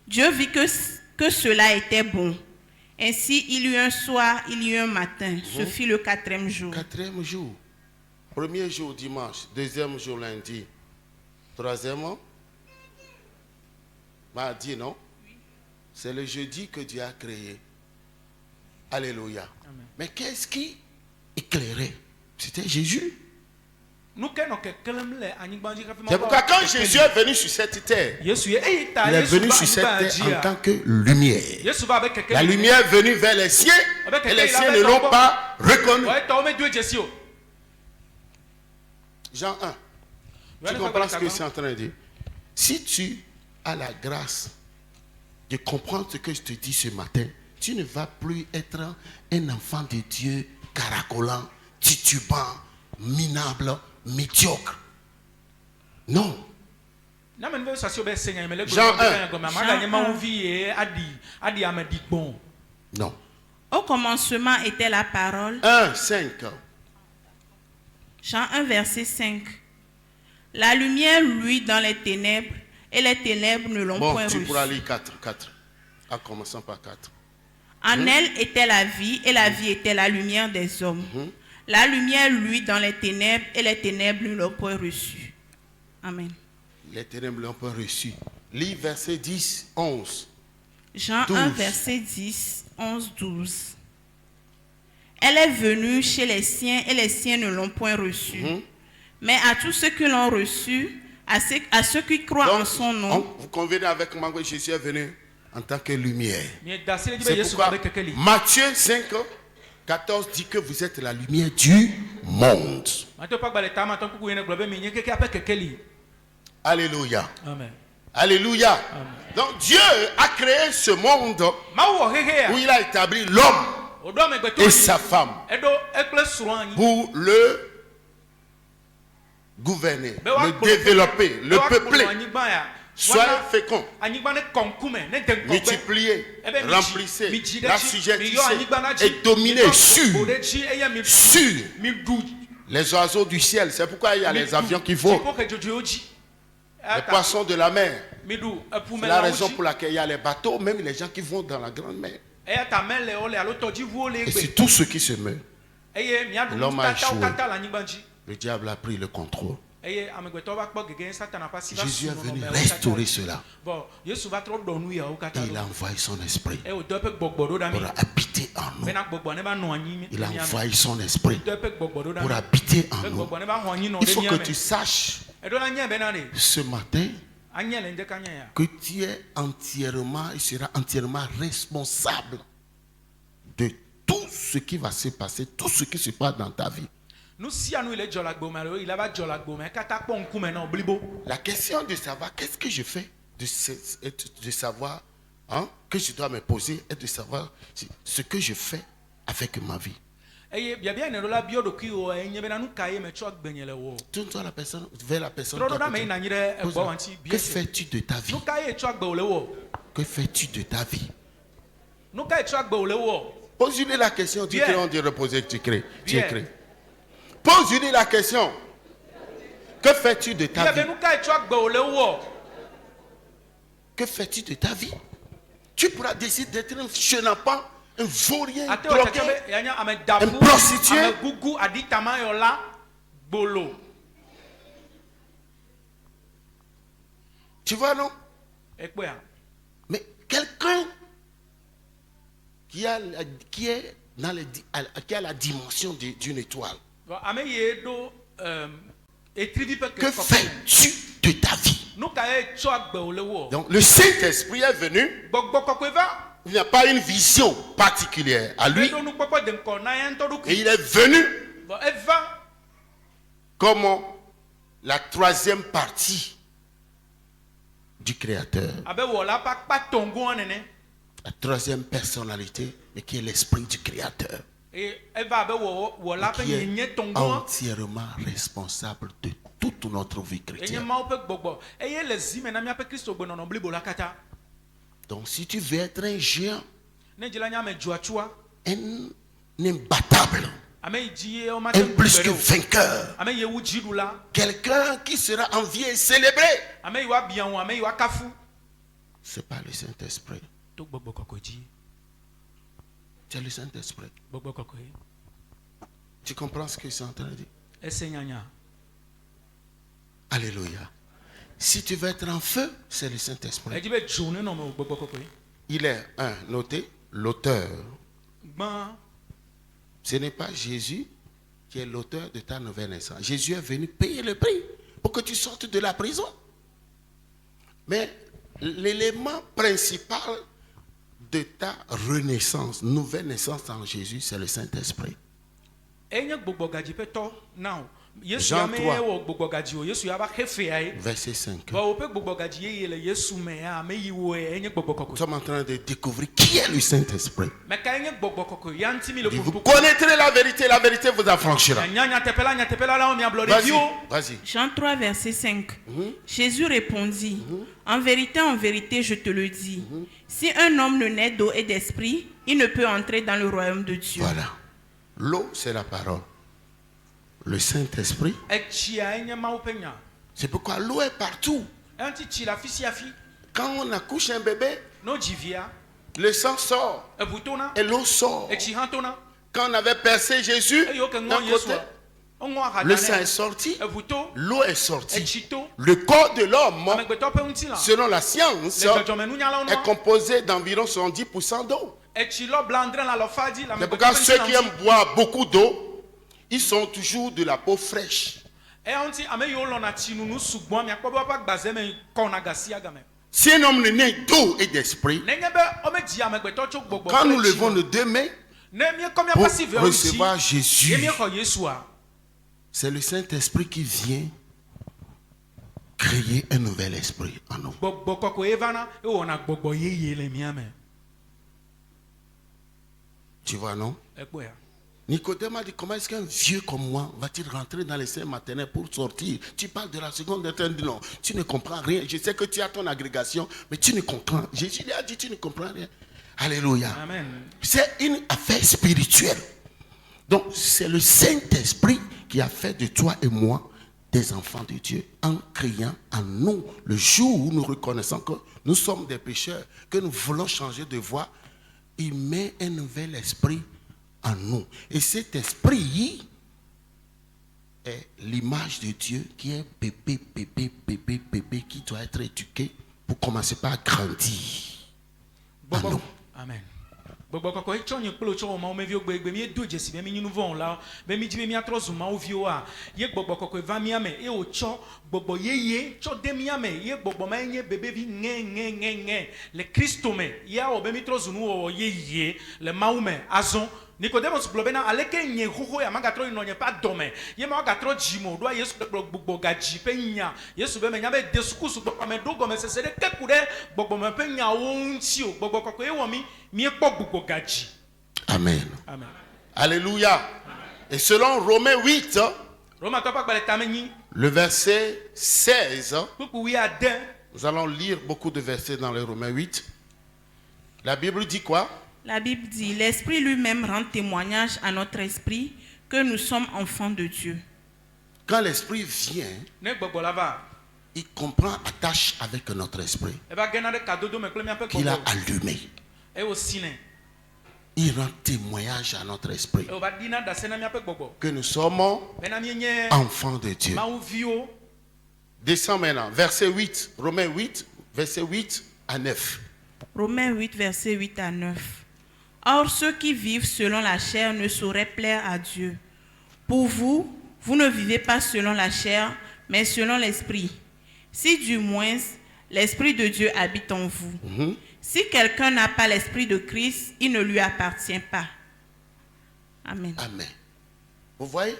Dieu vit que cela était bon. Ainsi, il y eut un soir, il y eut un matin. Ce fut le 4e jour. 4e jour. 1er jour dimanche. 2e jour lundi. 3e mardi, non? C'est le jeudi que Dieu a créé. Alléluia. Mais qu'est-ce qui éclairait? C'était Jésus. Nu ke no keklem le anyigba anji ka fi mo C'est ba o pourquoi quand kekeli. Jésus est venu sur cette terre, Yesu ye e ta il est Yesu venu ba sur cette anyigba terre anji en a. tant que lumière. Yesu ba be kekeli. La lumière est venue vers les cieux et les cieux ne l'ont pas reconnu. Ouais, ta o me do jesi o. Jean 1. Tu comprends ce que je suis en train de dire? Si tu as la grâce de comprendre ce que je te dis ce matin, tu ne vas plus être un enfant de Dieu caracolant, titubant, minable, médiocre. Non. Na me nve sasio be senya me le Jean go 1. go ma ga nyema wo vi e adi amadi gbon. Non. Au commencement était la parole. 1, 5. Jean 1, verset 5. La lumière luit dans les ténèbres et les ténèbres ne l'ont Bon, point tu reçu. pourras lire 4. En commençant par 4. En elle était la vie, et la vie était la lumière des hommes. La lumière luit dans les ténèbres, et les ténèbres ne l'ont point reçu. Amen. Les ténèbres l'ont pas reçu. Lis verset 10, 11. Jean 12. 1, verset 10, 11, 12. Elle est venue chez les siens, et les siens ne l'ont point reçue. Mais à tous ceux qui l'ont reçue, à ceux qui croient en son nom, vous convenez avec moi que Jésus est venu en tant que lumière. C'est C'est pourquoi Matthieu 5, 14 dit que vous êtes la lumière du monde. Alléluia. Amen. Alléluia. Donc Dieu a créé ce monde où il a établi l'homme et sa femme pour le gouverner, le développer, le peupler. Soyez féconds, multipliez, remplissez, l'assujettissez et dominez sur les oiseaux du ciel. C'est pourquoi il y a les avions qui volent, les poissons de la mer. C'est la raison pour laquelle il y a les bateaux, même les gens qui vont dans la grande mer. Et c'est tout ce qui se meurt. L'homme a échoué. Le diable a pris le contrôle. Jésus est venu restaurer cela. Et il a envoyé son esprit pour habiter en nous. Il a envoyé son esprit pour habiter en nous. Il faut que tu saches ce matin que tu es entièrement, il sera entièrement responsable de tout ce qui va se passer, tout ce qui se passe dans ta vie. La question de savoir qu'est-ce que je fais, de savoir que je dois me poser et de savoir ce que je fais avec ma vie. Tourne-toi vers la personne. Que fais-tu de ta vie? Que fais-tu de ta vie? Pose-lui la question, tu crées, on dit reposer, tu crées. Tu écris. Pose-lui la question. Que fais-tu de ta vie? Que fais-tu de ta vie? Tu pourras décider d'être un chenapan, un vaurien, un drogué, un prostitué. Tu vois, non? Mais quelqu'un qui a la dimension d'une étoile. Que fais-tu de ta vie? Donc le Saint-Esprit est venu. Il n'y a pas une vision particulière à lui. Et il est venu comme la troisième partie du Créateur. La troisième personnalité, mais qui est l'esprit du Créateur. Qui est entièrement responsable de toute notre vie chrétienne. Donc si tu veux être un géant, un imbattable, un plus que vainqueur, quelqu'un qui sera envié et célébré, c'est pas le Saint-Esprit. C'est le Saint-Esprit. Tu comprends ce que je suis en train de dire? Alléluia. Si tu veux être en feu, c'est le Saint-Esprit. Il est noté, l'auteur. Ce n'est pas Jésus qui est l'auteur de ta nouvelle naissance. Jésus est venu payer le prix pour que tu sortes de la prison. Mais l'élément principal de ta renaissance, nouvelle naissance en Jésus, c'est le Saint-Esprit. Jean 3, verset 5. Nous sommes en train de découvrir qui est le Saint-Esprit. Vous connaîtrez la vérité vous affranchira. Vas-y. Jean 3, verset 5. Jésus répondit, en vérité, je te le dis, si un homme ne naît d'eau et d'esprit, il ne peut entrer dans le royaume de Dieu. Voilà. L'eau, c'est la parole. Le Saint-Esprit, c'est pourquoi l'eau est partout. Un petit la fille fi. Quand on accouche un bébé, No jivia. le sang sort E butona. et l'eau sort. E chihantona. Quand on avait percé Jésus, E yo ke d'un ngon côté, Yesua. On wa le sang est hadane. sorti, E buto. l'eau est E sortie. chito. Le corps de l'homme, Amegbeto pe unti la. selon la science, Le jojome nunya la est ono. composé d'environ 70% d'eau. E chilo blandre la lo fadi la C'est megbeto pourquoi pe ceux unti qui la. aiment boire beaucoup d'eau, ils sont toujours de la peau fraîche. E unti ame yo lo na tinunu sugbon mi akpobo pa gbaze me kona gasi agame. Si un homme est né d'eau et d'esprit, Nenye be ome ji amegbeto cho gbogbo. quand nous levons nos deux mains Ne mi ko mi pour apasi ve recevoir unti. Ye Jésus, mi ko Yesua. c'est le Saint-Esprit qui vient créer un nouvel esprit en nous. Gbogbo koko evana e wona gbogbo yeye le mi ame. Tu vois, non? E po ya. Nicodème a dit, comment est-ce qu'un vieux comme moi va-t-il rentrer dans les seins maternels pour sortir? Tu parles de la seconde éternité. Non, tu ne comprends rien. Je sais que tu as ton agrégation, mais tu ne comprends. Jésus lui a dit, tu ne comprends rien. Alléluia. Amen. C'est une affaire spirituelle. Donc, c'est le Saint-Esprit qui a fait de toi et moi des enfants de Dieu en criant en nous. Le jour où nous reconnaissons que nous sommes des pécheurs, que nous voulons changer de voie, il met un nouvel esprit en nous. Et cet esprit est l'image de Dieu qui est bébé, qui doit être éduqué pour commencer par grandir en nous. Amen. Gbogbo koko echo nyi kplo cho ma o me vi ogbe mi edo jesi be mi nyinu von la be mi jibe mi atrozu ma o vi o a ye gbogbo koko eva mi ame e o cho gbogbo yeye cho de mi ame ye gbogbo ma nye bebe vi nge le Kristo me ya o be mi trozu nu o yeye le maume azon Nicodemus blobena aleke nye hoho ya magatro no nye pa dome ye ma gatro jimo do Yesu gbogbo gaji pe nya Yesu be me nya be desukusu gbogbo me dogo me sese de kekude gbogbo me pe nya wonti o gbogbo koko e wo mi ekpo gbogbo gaji. Amen. Amen. Alléluia. Amen. Et selon Romains 8, Roma to pa gbale tameni le verset 16, kuku wi ade nous allons lire beaucoup de versets dans les Romains 8. La Bible dit quoi? La Bible dit, l'Esprit lui-même rend témoignage à notre esprit que nous sommes enfants de Dieu. Quand l'Esprit vient, ne gbogbo lava il comprend, attache avec notre esprit e ba gena de kadodo me kle mi ape qu'il a gbogbo allumé. e o sine Il rend témoignage à notre esprit e o ba dina da sena mi ape gbogbo que nous sommes bena mi nye enfants de Dieu. ma o vio. Descends maintenant, verset 8, Romains 8, verset 8 à 9. Romains 8, versets 8 à 9. Or, ceux qui vivent selon la chair ne sauraient plaire à Dieu. Pour vous, vous ne vivez pas selon la chair, mais selon l'Esprit. Si du moins l'Esprit de Dieu habite en vous. Si quelqu'un n'a pas l'Esprit de Christ, il ne lui appartient pas. Amen. Amen. Vous voyez?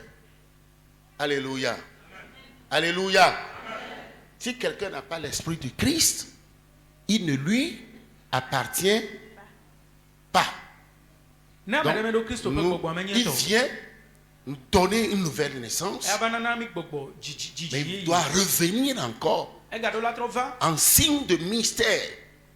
Alléluia. Alléluia. Si quelqu'un n'a pas l'Esprit de Christ, il ne lui appartient pas. Na Donc, ba de me do Kristo pe gbogbo amenye il to vient nous donner une nouvelle naissance, e ba na mi gbogbo mais il jiji doit revenir encore e ga do la trova en signe de mystère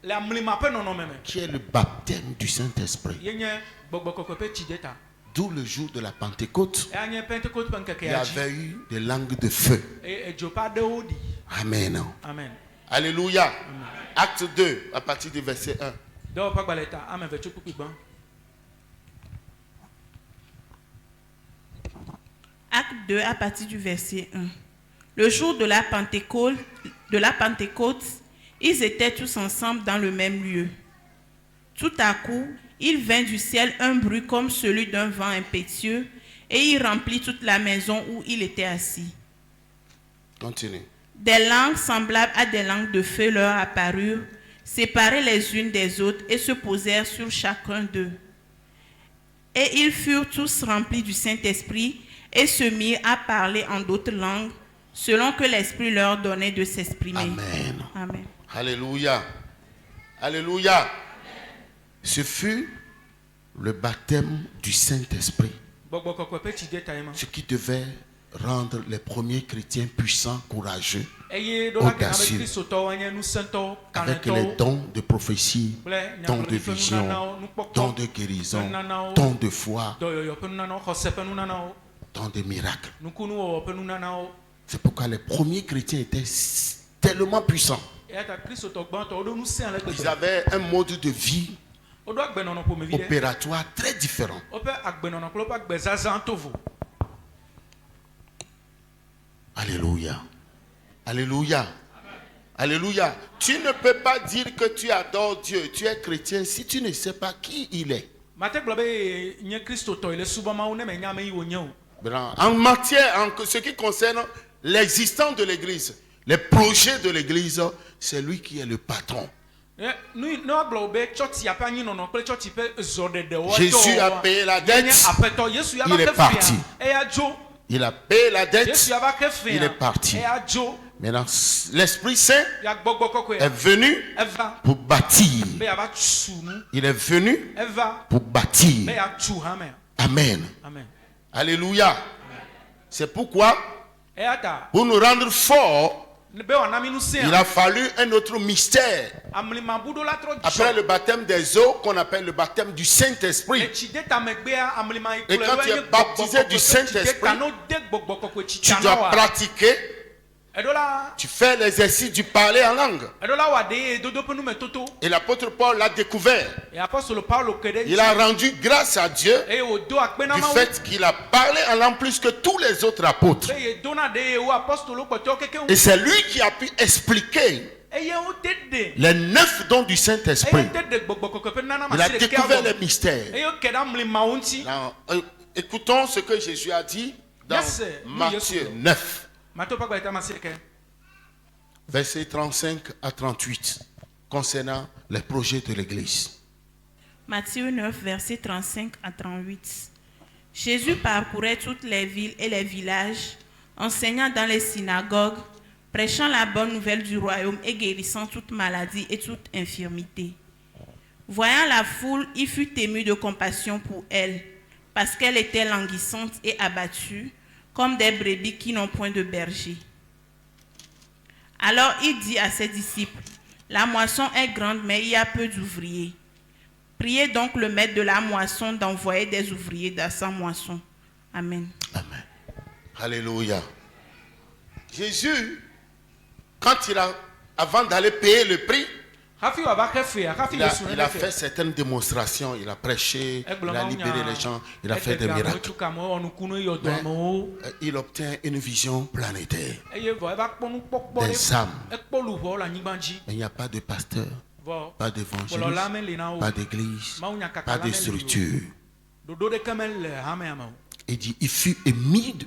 la mlima pe no no meme qui est le baptême du Saint-Esprit. ye nye gbogbo koko pe chideta D'où le jour de la Pentecôte, e anye Pentecote pe nkeke il y ya avait eu des langues de feu. e jopa de odi. Amen. Amen. Alléluia. Acte 2, à partir du verset 1. Do pa gbaleta ame ve chupu pigban. Acte 2 à partir du verset 1. Le jour de la Pentecôte, ils étaient tous ensemble dans le même lieu. Tout à coup, il vint du ciel un bruit comme celui d'un vent impétueux et il remplit toute la maison où il était assis. Continue. Des langues semblables à des langues de feu leur apparurent, séparées les unes des autres et se posèrent sur chacun d'eux. Et ils furent tous remplis du Saint-Esprit et se mirent à parler en d'autres langues, selon que l'Esprit leur donnait de s'exprimer. Amen. Amen. Alléluia. Alléluia. Ce fut le baptême du Saint-Esprit, Gbogbo koko pe chideta ema. ce qui devait rendre les premiers chrétiens puissants, courageux, Eye do la ke na be audacieux, Kristo to anye nu sento avec kaneto. les dons de prophétie, dons de vision, dons de guérison, dons de foi, Do yo pe nana o se pe nana o. dons de miracles. Nukunu o pe nana o. C'est pourquoi les premiers chrétiens étaient tellement puissant. eya ta kristo tɔ gbãtɔ woɖo ŋusẽ ale Ils gbegbe avaient un mode de vie woɖo agbenɔnɔ ƒomevi ɖe opératoire très différent. woƒe agbenɔnɔ kple woƒe agbezazã to vo. Alléluia. Alléluia. Alléluia. Tu ne peux pas dire que tu adores Dieu, tu es chrétien si tu ne sais pas qui il est. mate gblɔ be nye kristotɔ le subɔ mawu ne menya ame yi wònye o. En matière, en ce qui concerne l'existence de l'église, les projets de l'église, c'est lui qui est le patron. Ne wagblɔ be tsɔtsi ƒe anyinɔnɔ kple tsɔtsi ƒe zɔɖeɖe Jésus a payé la dette. aƒetɔ Yesu ya Il est va parti. ke fia eya dzo. Il a payé la dette. Yesu ya va ke Il fia est parti. eya dzo. Maintenant, l'Esprit Saint Ya gbɔgbɔ kɔkɔe est venu eva pour bâtir. be yava tu nu. Il est venu Eva pour bâtir. be ya tu hame. Amen. Amen. Alléluia. C'est pourquoi, Eya ta pour nous rendre forts, be wòana mi ŋusẽ il a fallu un autre mystère. amlimabuɖo la trɔ Après dzɔ. le baptême des eaux, qu'on appelle le baptême du Saint-Esprit. Etsi de ta megbea amlima yi Et kplɔe quand woe tu es nye baptisé gbɔgbɔ du kɔkɔe Saint-Esprit, tsi de ta n'o de gbɔgbɔ kɔkɔe tsi Tu ta dois na wa. pratiquer, Eɖo la tu fais l'exercice du parler en langue. wa de ye dodo ƒe nume toto. Et l'apôtre Paul l'a découvert. Et apostole Paulo ke ɖe Il a rendu grâce à Dieu eye wòdo akpe na du Mawu fait qu'il a parlé en langue plus que tous les autres apôtres. be ye dona de ye wo apostolo kpɔtɔwo kekeŋ. Et c'est lui qui a pu expliquer Eye wo te de. les 9 dons du Saint-Esprit. Eye te de gbɔgbɔ kɔkɔe ƒe nana Il a masi ɖekea découvert les gɔme. mystères. Eye wo ke ɖe amlimawo ŋuti. Now, écoutons ce que Jésus a dit dans Yes, Matthieu 9, Mato ƒe agbadeta masi ɖeke. versets 35 à 38, concernant les projets de l'Église. Matthieu 9, versets 35 à 38. Jésus parcourait toutes les villes et les villages, enseignant dans les synagogues, prêchant la bonne nouvelle du royaume et guérissant toute maladie et toute infirmité. Voyant la foule, il fut ému de compassion pour elle, parce qu'elle était languissante et abattue, comme des brebis qui n'ont point de berger. Alors il dit à ses disciples, la moisson est grande, mais il y a peu d'ouvriers. Priez donc le maître de la moisson d'envoyer des ouvriers dans sa moisson. Amen. Amen. Alléluia. Jésus, quand avant d'aller payer le prix, Hafi wòava ke fea, hafi Yesu il ne a ɖe fait fea. certaines démonstrations, il a prêché, il Egblɔ a Mawu libéré nya, les gens, il a fait eɖe des ga amewo miracles. tso ke amewo wɔ nukunu yɔ dɔ Mais amewo. il obtient une vision planétaire. Eye vɔ eva kpɔ nukpɔkpɔ Des ɖe âmes. ekpɔ luʋɔ le anyigba dzi. Mais il n'y a pas de pasteur, Vɔ pas kplɔla d'évangéliste, meli na wo. pas d'église, Mawu nya kaka pas la de meli o. structure. Ɖoɖo ɖeke mele hamea me o. Il dit, il fut ému de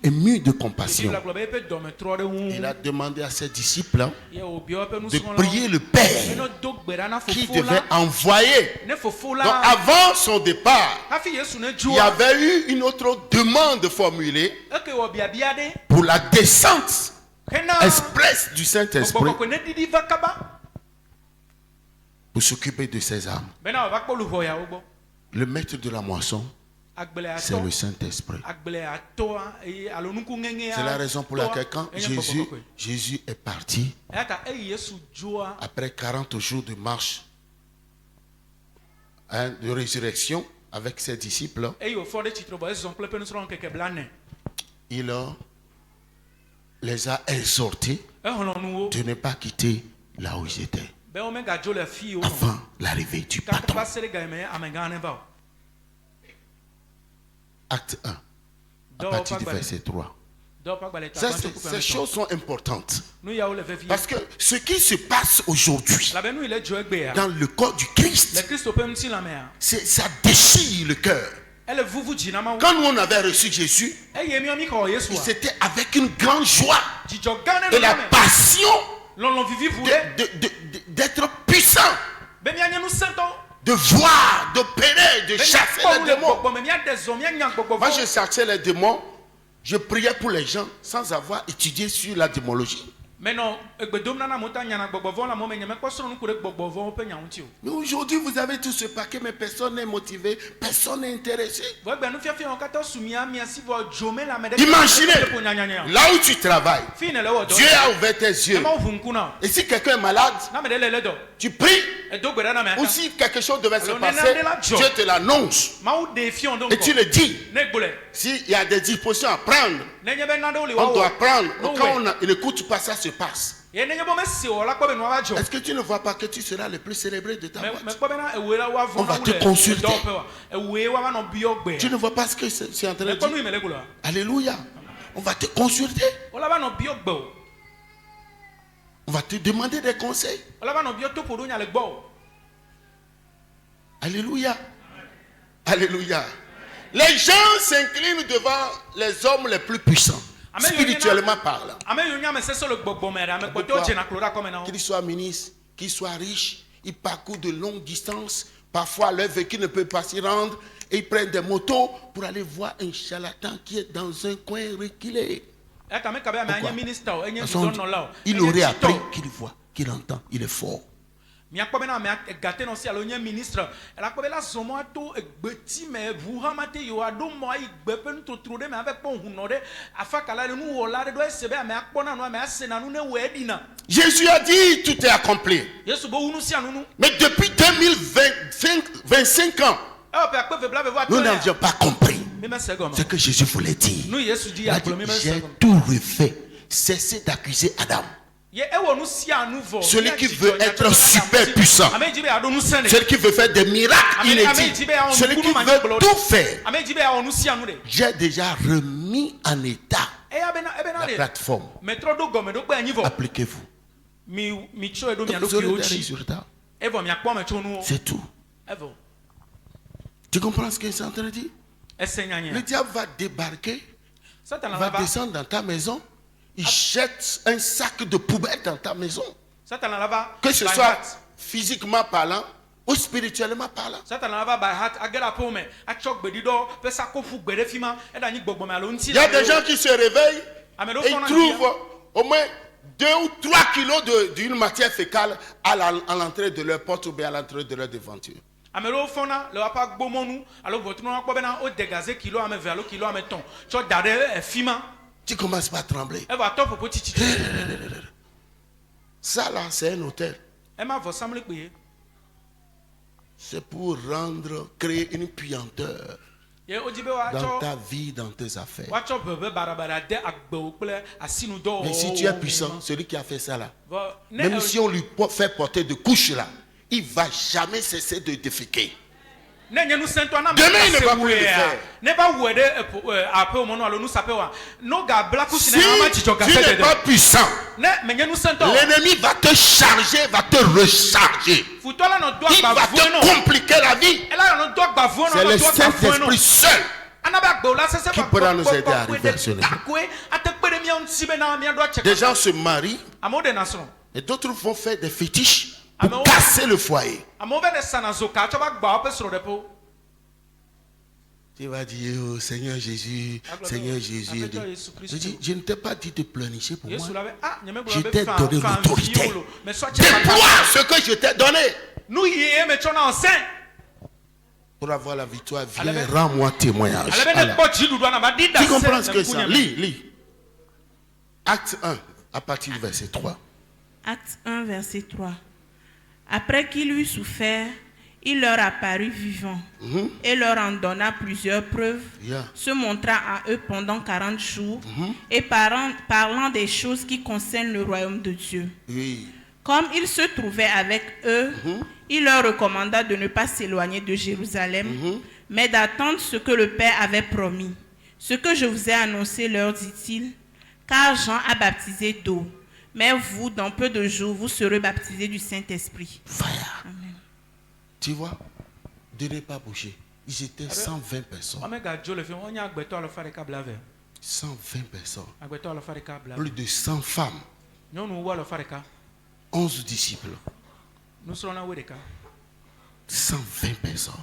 Ɖevi compassion. la gblɔ be eƒe dɔme trɔ ɖe ŋu. Il a demandé à ses disciples Ye wòbia eƒe de nusrɔ̃lawo. prier le Père Ene do gbe ɖa na qui fofo devait la. envoyer. Ne fofo Donc la. avant son départ, Hafi Yesu ne il y dzoa. avait eu une autre demande formulée Eke wɔ biabia ɖe. pour la descente Hena. express du Gbɔgbɔ Saint-Esprit kɔkɔe ne ɖiɖi va kaba. pour s'occuper de ses âmes. Bena wòava kpɔ luʋɔ yawo gbɔ. Le maître de la moisson, c'est le Agbleatɔ. Saint-Esprit. Agbleatɔa eye alo nuku ŋeŋea. C'est la raison pour laquelle quand enye gbɔgbɔ kɔkɔe. Jésus est parti, Eya ta eyi Yesu dzoa. après 40 jours de marche, de résurrection avec ses disciples, Eye wòfɔ ɖe tsitre bɔ ezɔ kple eƒe nusrɔ̃lawo keke blane. il les a exhortés Exlɔ̃ nu wo. de ne pas quitter là où ils étaient Be womegadzo le fi wo. avant l'arrivée du Kaka patron. va se ɖe game amegã ne va o. Acte 1, à Dɔwɔ partir ƒe du agbalẽ. verset 3. Dɔwɔ ƒe agbalẽ ta Ça, gbãtɔ kuku ces ametɔ̃. choses sont importantes. Nu yawo le vevie. Parce que ce qui se passe aujourd'hui Labe nu yi le dzo egbea. dans le corps du Le Christ, Kristo ƒe ŋutilãmea. ça déchire le cœur. Ele vuvu dzi na Mawu. Quand nous on avait reçu Jésus, Eye míawo mi xɔ Yesua. c'était avec une grande joie Dzidzɔ gã et ɖe la le me. passion Lɔlɔ̃ vivivu ɖe. d'être puissant, Be mianye ŋusẽtɔ. de voir, d'opérer, de Be chasser miakpɔ les nu le démons. gbɔgbɔ me miaɖe zɔ mianya gbɔgbɔ Moi, vɔ. je chassais les démons, je priais pour les gens sans avoir étudié sur la démologie. Menɔ egbedom nana mo ta nyana gbɔgbɔ vɔ la mo me nye mekpɔ srɔ̃ nuku ɖe gbɔgbɔ vɔwo ƒe nya ŋuti o. Mais aujourd'hui, vous avez tout ce paquet, mais personne n'est motivé, personne n'est intéressé. Vɔ egbe nufiafia wɔn katã su mia si vɔ dzo me le ame ɖe. Imaginez, Ƒo nyanyanya. là où tu travailles, Fi ne le wɔ dɔ. Dieu a ouvert tes yeux. Emawo ʋu ŋku na. Et si quelqu'un est malade, Na ame ɖe le le dɔ. tu pries. Edo gbe ɖa na ame Ou ata. si quelque chose devait se Alors, passer, nena de la joie. Dieu te l'annonce. Mawu ɖe fiɔn ɖo Et tu ŋkɔ. le dis. Ne gblɔe. S'il y a des dispositions à prendre, Nenye be nanewo le on doit wɔwɔ. prendre. No Quand way. on n'écoute pas, ça se passe. ye nenye bo me si o la kpo be no ba jo Est-ce que tu ne vois pas que tu seras le plus célébré de ta me boîte? kpo be na ewe la wa On va te consulter. ewe wa ma no bi ogbe Tu ne vois pas ce que c'est en train me de kpo dire? nu me le gulo Alléluia. On va te consulter. o la ba no bi ogbe o On va te demander des conseils. o la ba no bi to podo nya le gbo o Alléluia. Alléluia. Les gens s'inclinent devant les hommes les plus puissants, Amen. spirituellement parlant. ame yo nya me se so le gbogbo me ra me kpo to Pourquoi? che na klo da ko me na o Qu'ils soient ministres, qu'ils soient riches, ils parcourent de longues distances. Parfois, leur véhicule ne peut pas s'y rendre. Et ils prennent des motos pour aller voir un charlatan qui est dans un coin reculé. e ka me ka be ame Pourquoi? anye minister o enye Parce don no la o qu'il enye aurait tito. appris qu'il voit, qu'il entend, il est fort. mi akpo be na me gate no si alo nye ministre la kpo be la zomo ato egbeti me vuha mate yo ado mo ai gbe pe nto tro de me ave kpo huno de afa kala de nu wo la de do ese be ame akpo na no ame ase na nu ne we dina Jésus a dit, tout est accompli. yesu bo hunu si anu nu Mais depuis 25 ans, e o pe akpo fe bla be wa to nous n'avions pas compris mi me se gomo ce que Jésus voulait dire. nu yesu di Il a akpo mi dit, me se j'ai gomo tout refait. Cessez d'accuser Adam. ye e wo nu si anu vo Celui qui veut être super puissant. ame jibe ado nu sene Celui qui veut faire des miracles inédits. Celui qui veut tout faire. ame jibe a onu si anu de J'ai déjà remis en état e ya be na la de plateforme. metro do gomo do gba yin vo Appliquez-vous. mi cho edo mi ado Vous ki aurez des ochi résultats. e vo mi akpo me cho nu o C'est tout. e vo Tu comprends ce que c'est en train de dire? ese nya Le nya diable va débarquer, satan va la ba descendre dans ta maison. Il jette un sac de poubelle dans ta maison. satan la ba Que ce by soit heart. physiquement parlant ou spirituellement parlant. satan la ba by heart agera po me a cho gbedi do pe sa ko fu gbede fima e da ni gbogbo me alo nti Il y a des gens qui se réveillent Amen. et ils trouvent au moins 2 ou 3 kilos d'une matière fécale à l'entrée de leur porte ou bien à l'entrée de leur devanture. amelo fona le apa gbomonu alo votu no akpo be na o degaze kilo ame ve alo kilo ame ton cho dade e fima Tu commences par trembler. e va to popo chichi Ça là, c'est un hôtel. e ma vo samle pe C'est pour créer une puanteur ye o jibe wa dans cho ta vie, dans tes affaires. wa cho bebe barabara de agbe o ple asinu do Mais si tu es puissant, celui qui a fait ça là, vo ne même si on lui fait porter de couches là, il ne va jamais cesser de déféquer. ne nyenu sento na Demain, il ne va plus le faire. ne ba wo de ape o mono alo nu sape wa no ga black Si kusi na ma chicho ga tu n'es sete pas de puissant, ne me nyenu sento l'ennemi va te charger, va te recharger. futola no do Il agba va vueno te compliquer la vie. ela no do agba vueno C'est no le do agba vueno Saint-Esprit seul qui pourra nous aider à arriver à ce niveau. Des gens se marient et d'autres vont faire des fétiches pour casser le foyer. Tu vas dire, oh Seigneur Jésus, Seigneur Jésus. Je dis, je ne t'ai pas dit de pleurnicher pour moi. Je t'ai donné l'autorité. Déploie ce que je t'ai donné. Pour avoir la victoire, viens, rends-moi témoignage. Alors, tu comprends ce que c'est? Lis. Acte 1, à partir du verset 3. Acte 1, verset 3. Après qu'il eut souffert, il leur apparut vivant et leur en donna plusieurs preuves, se montrant à eux pendant 40 jours et parlant des choses qui concernent le royaume de Dieu. Oui. Comme il se trouvait avec eux, il leur recommanda de ne pas s'éloigner de Jérusalem, mais d'attendre ce que le Père avait promis. Ce que je vous ai annoncé, leur dit-il, car Jean a baptisé d'eau, mais vous, dans peu de jours, vous serez baptisés du Saint-Esprit. Fire. Amen. Tu vois, de ne pas bouger. Ils étaient 120 personnes. 120 personnes. Plus de 100 femmes. 11 disciples. 120 personnes.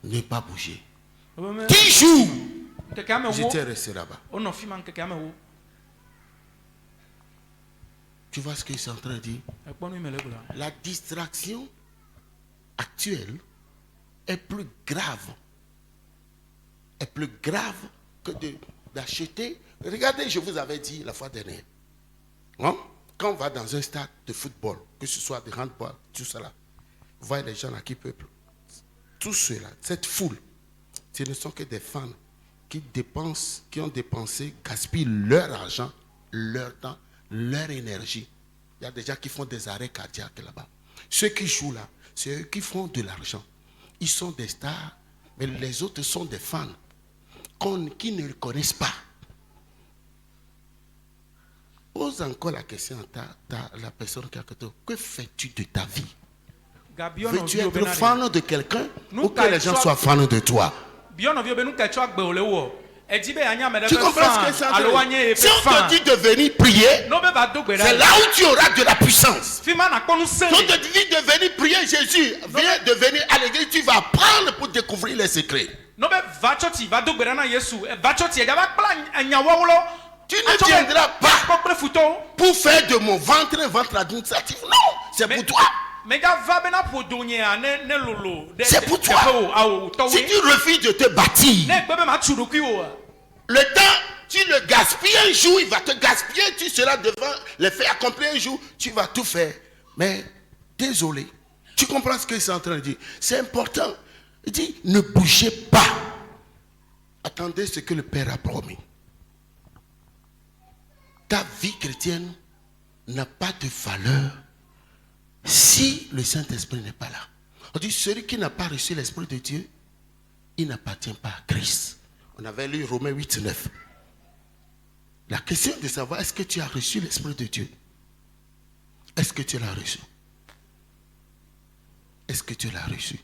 Ne pas bouger. 10 jours. J'étais resté là-bas. Tu vois ce que c'est en train de dire? La distraction actuelle est plus grave. Est plus grave que d'acheter. Regardez, je vous avais dit la fois dernière. Hein? Quand on va dans un stade de football, que ce soit de handball, tout cela, vous voyez les gens là qui peuplent. Tout cela, cette foule, ce ne sont que des fans qui ont dépensé, gaspillent leur argent, leur temps, leur énergie. Il y a des gens qui font des arrêts cardiaques là-bas. Ceux qui jouent là, c'est eux qui font de l'argent. Ils sont des stars, mais les autres sont des fans qui ne le connaissent pas. Pose encore la question à la personne qui a côté. Que fais-tu de ta vie? Veux-tu être fan de quelqu'un ou que les gens soient fans de toi? Tu comprends ce que c'est? Si on te dit de venir prier, c'est là où tu auras de la puissance. Si on te dit de venir prier Jésus, viens de venir à l'église, tu vas apprendre pour découvrir les secrets. Tu ne viendras pas pour faire de mon ventre un ventre administratif. Non, c'est pour toi. C'est pour toi. Si tu refuses de te bâtir, le temps, tu le gaspilles un jour, il va te gaspiller, tu seras devant les faits accomplis un jour, tu vas tout faire. Mais désolé, tu comprends ce que c'est en train de dire? C'est important. Il dit, ne bougez pas. Attendez ce que le Père a promis. Ta vie chrétienne n'a pas de valeur si le Saint-Esprit n'est pas là. On dit, celui qui n'a pas reçu l'Esprit de Dieu, il n'appartient pas à Christ. On avait lu Romains 8, 9. La question de savoir, est-ce que tu as reçu l'Esprit de Dieu? Est-ce que tu l'as reçu? Est-ce que tu l'as reçu?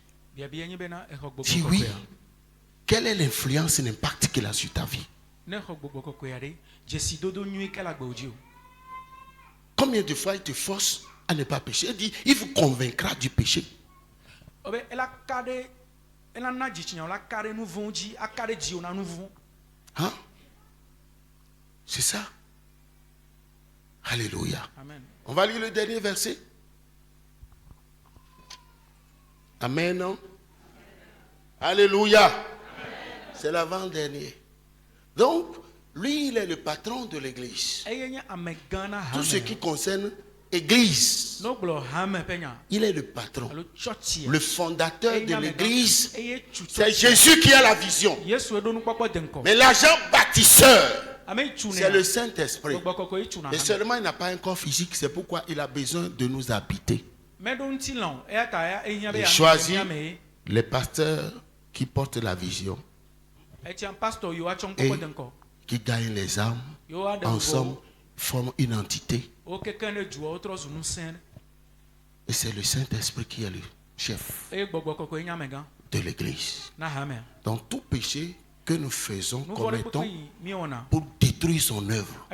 Si oui, quelle est l'influence et l'impact qu'il a sur ta vie? Combien de fois il te force à ne pas pécher? Il dit, il vous convaincra du péché. Hein? C'est ça. Alléluia. Amen. On va lire le dernier verset. Amen. Non? Alléluia. C'est l'avant-dernier. Donc, lui, il est le patron de l'église. Tout ce qui concerne l'église, il est le patron. Le fondateur de l'église, c'est Jésus qui a la vision. Mais l'agent bâtisseur, c'est le Saint-Esprit. Mais seulement il n'a pas un corps physique, c'est pourquoi il a besoin de nous habiter. Il choisit les pasteurs qui portent la vision et qui gagnent les âmes. Ensemble, forment une entité. Et c'est le Saint-Esprit qui est le chef de l'église. Donc tout péché que nous faisons, commettons pour détruire son œuvre.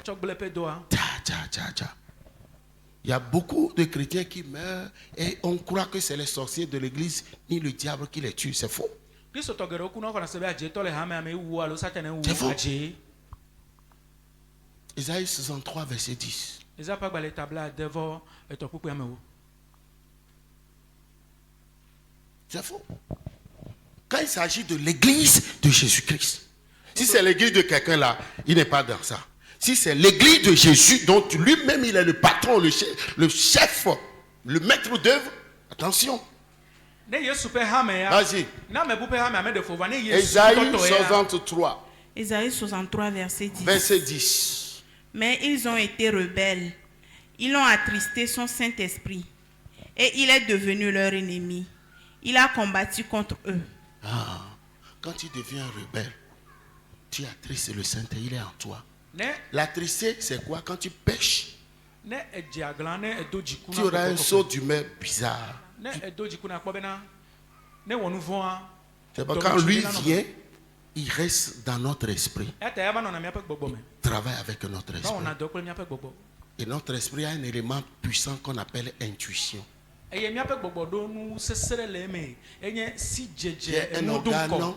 Il y a beaucoup de chrétiens qui meurent et on croit que c'est les sorciers de l'église ni le diable qui les tue. C'est faux. C'est faux. Isaïe 63, verset 10. C'est faux. Quand il s'agit de l'église de Jésus-Christ, si c'est l'église de quelqu'un là, il n'est pas dans ça. Si c'est l'église de Jésus, dont lui-même il est le patron, le chef, le maître d'œuvre, attention. Vas-y. Isaïe 63. Isaïe 63, verset 10. Verset 10. Mais ils ont été rebelles. Ils ont attristé son Saint-Esprit. Et il est devenu leur ennemi. Il a combattu contre eux. Ah, quand tu deviens rebelle, tu attristes le Saint-Esprit, il est en toi. L'attrister, c'est quoi? Quand tu pêches, tu auras un saut d'humeur bizarre. C'est pas quand lui vient, il reste dans notre esprit. Il travaille avec notre esprit. Et notre esprit a un élément puissant qu'on appelle intuition. C'est un organe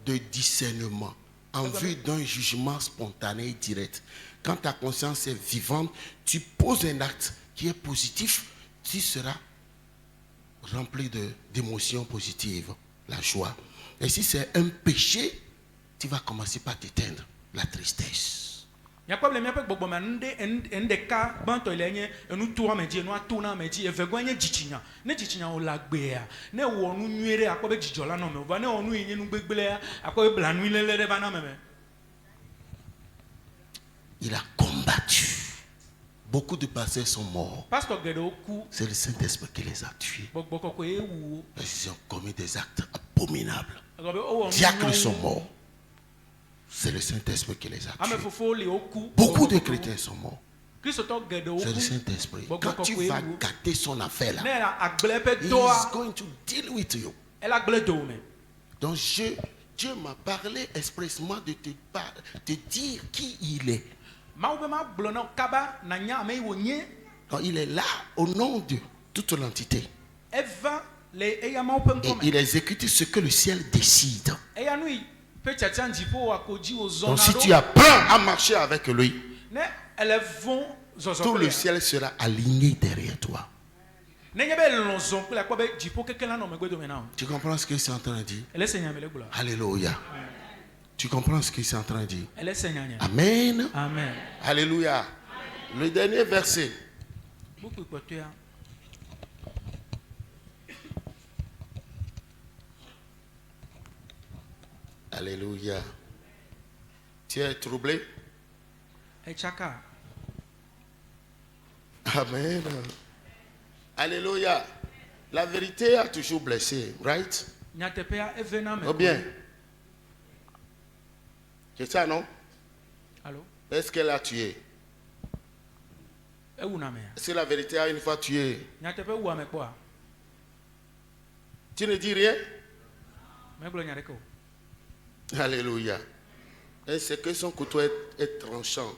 de discernement en vue d'un jugement spontané et direct. Quand ta conscience est vivante, tu poses un acte qui est positif, tu seras rempli d'émotions positives, la joie. Et si c'est un péché, tu vas commencer par t'éteindre, la tristesse. Il a combattu Beaucoup de pasteurs sont morts. Pasteur geɖewo ku C'est le Saint-Esprit qui les a tués. gbɔgbɔ kɔkɔe wu wo. Ils ont commis des actes abominables. Egɔme be wowɔ nu Diacres sont nyɔnu. morts. C'est le Saint-Esprit qui les a Ame tués. fofo li wo ku. Beaucoup de Gbɔgbɔ kɔkɔe chrétiens sont morts. Kristotɔ geɖewo C'est le ku. Saint-Esprit. Gbɔgbɔ Quand tu kɔkɔe vas wu. gâter son affaire là, Ne agble eƒe he is dɔa, going to deal with you. ela gble do me. Donc Dieu m'a parlé expressement de te dire qui il est. Mawu be ma gblɔ na wo kaba na nya ame yi wònye. Donc il est là au nom de toute l'entité. Eva le eya mawu ƒe Et ŋkɔ me. il exécute ce que le ciel décide. Eya nu yi ƒe tiatia dziƒo wòako dzi Donc wòzɔna si tu ɖo. apprends à marcher avec lui, Ne ele vɔ̃ zɔzɔ tout le kple ya. ciel sera aligné derrière toi. Nenye be lɔ̃ zɔn kple akpɔ be dziƒo keke la nɔ megbedome na wo. Tu comprends ce que c'est en train de dire? Ele se nya me le gblɔ. Alléluia. Tu comprends ce que c'est en train de dire? Ele se nya nya. Amen. Amen. Alléluia. Le dernier verset. Buku kpɔtɔea. Alléluia. Tu es troublé? Etsaka. Amen. Alléluia. La vérité a toujours blessé, right? Nyateƒea eve na me. Ou bien? C'est ça, non? Allô? Est-ce qu'elle a tué? Ewu na mea. Est-ce que la vérité a une fois tué? Nyateƒe wu ame kpɔa. Tu ne dis rien? Megblɔ nya ɖeke o. Alléluia. Et c'est que son couteau est tranchant.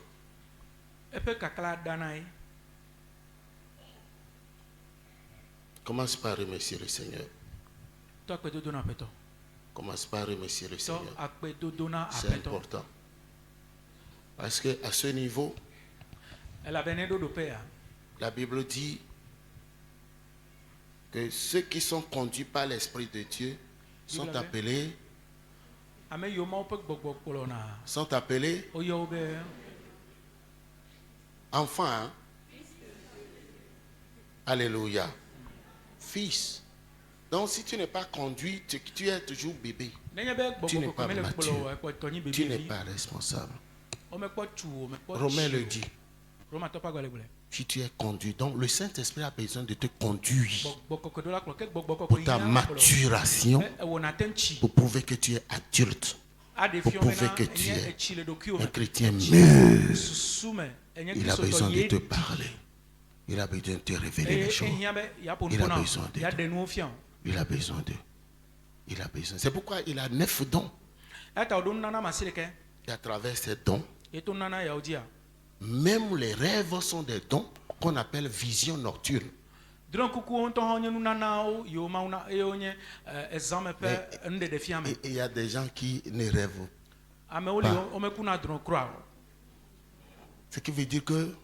Eƒe kakla dana ye. Commence par remercier le Seigneur. Tɔ akpedodo na aƒetɔ. Commence par remercier le Tɔ Seigneur. akpedodo na C'est aƒetɔ. important. Parce que à ce niveau, Elabene ɖo ɖoƒea. la Bible dit que ceux qui sont conduits par l'Esprit de Dieu sont Bible avait- appelés, Ame yiwo Mawu ƒe gbɔgbɔ kplɔna. enfants. Woyɔ wo be Hein? Alléluia. Fils. Donc si tu n'es pas conduit, tu es toujours bébé. nenye be Tu n'es gbɔgbɔ pas kɔkɔ mele mature. kplɔ ekpɔtɔ nyi Tu n'es bebevi. pas responsable. Womekpɔ tu o, womekpɔ Romain tsi le o. dit. Romatɔ ƒe agbalẽ gblɔe. Si tu es conduit, donc le Saint-Esprit a besoin de te conduire Gbɔgbɔ kɔkɔ ɖo la kplɔ ke gbɔgbɔ pour kɔkɔ ta yi na kplɔ. maturation, Ewɔna te ŋtsi. pour prouver que tu es adulte, Aɖe pour fiɔ prouver bena que tu enye es etsi le ɖokuiwo un me. chrétien mûr. Susu me enye Il a besoin kristotɔ de te ye. parler. Il a besoin de te révéler Eye les choses. ehiã be yeaƒo Il nu a ƒo na besoin wo. de Yeaɖe nuwo fia wo. Il a besoin de. Il a besoin. C'est pourquoi il a 9 dons. Eya ta woɖo nunana ma asi ɖeke. Et à travers ces dons, Yeto nunana yawo dzia. même les rêves sont des dons qu'on appelle vision nocturne. Drɔ̃ kukuwo ŋutɔ hã nye nunanawo yiwo Mawu na eye wonye ezãme ƒe nuɖeɖe fia me. Et il y a des gens qui ne rêvent. Amewo li womekuna drɔ̃ kura o. Ce qui veut dire que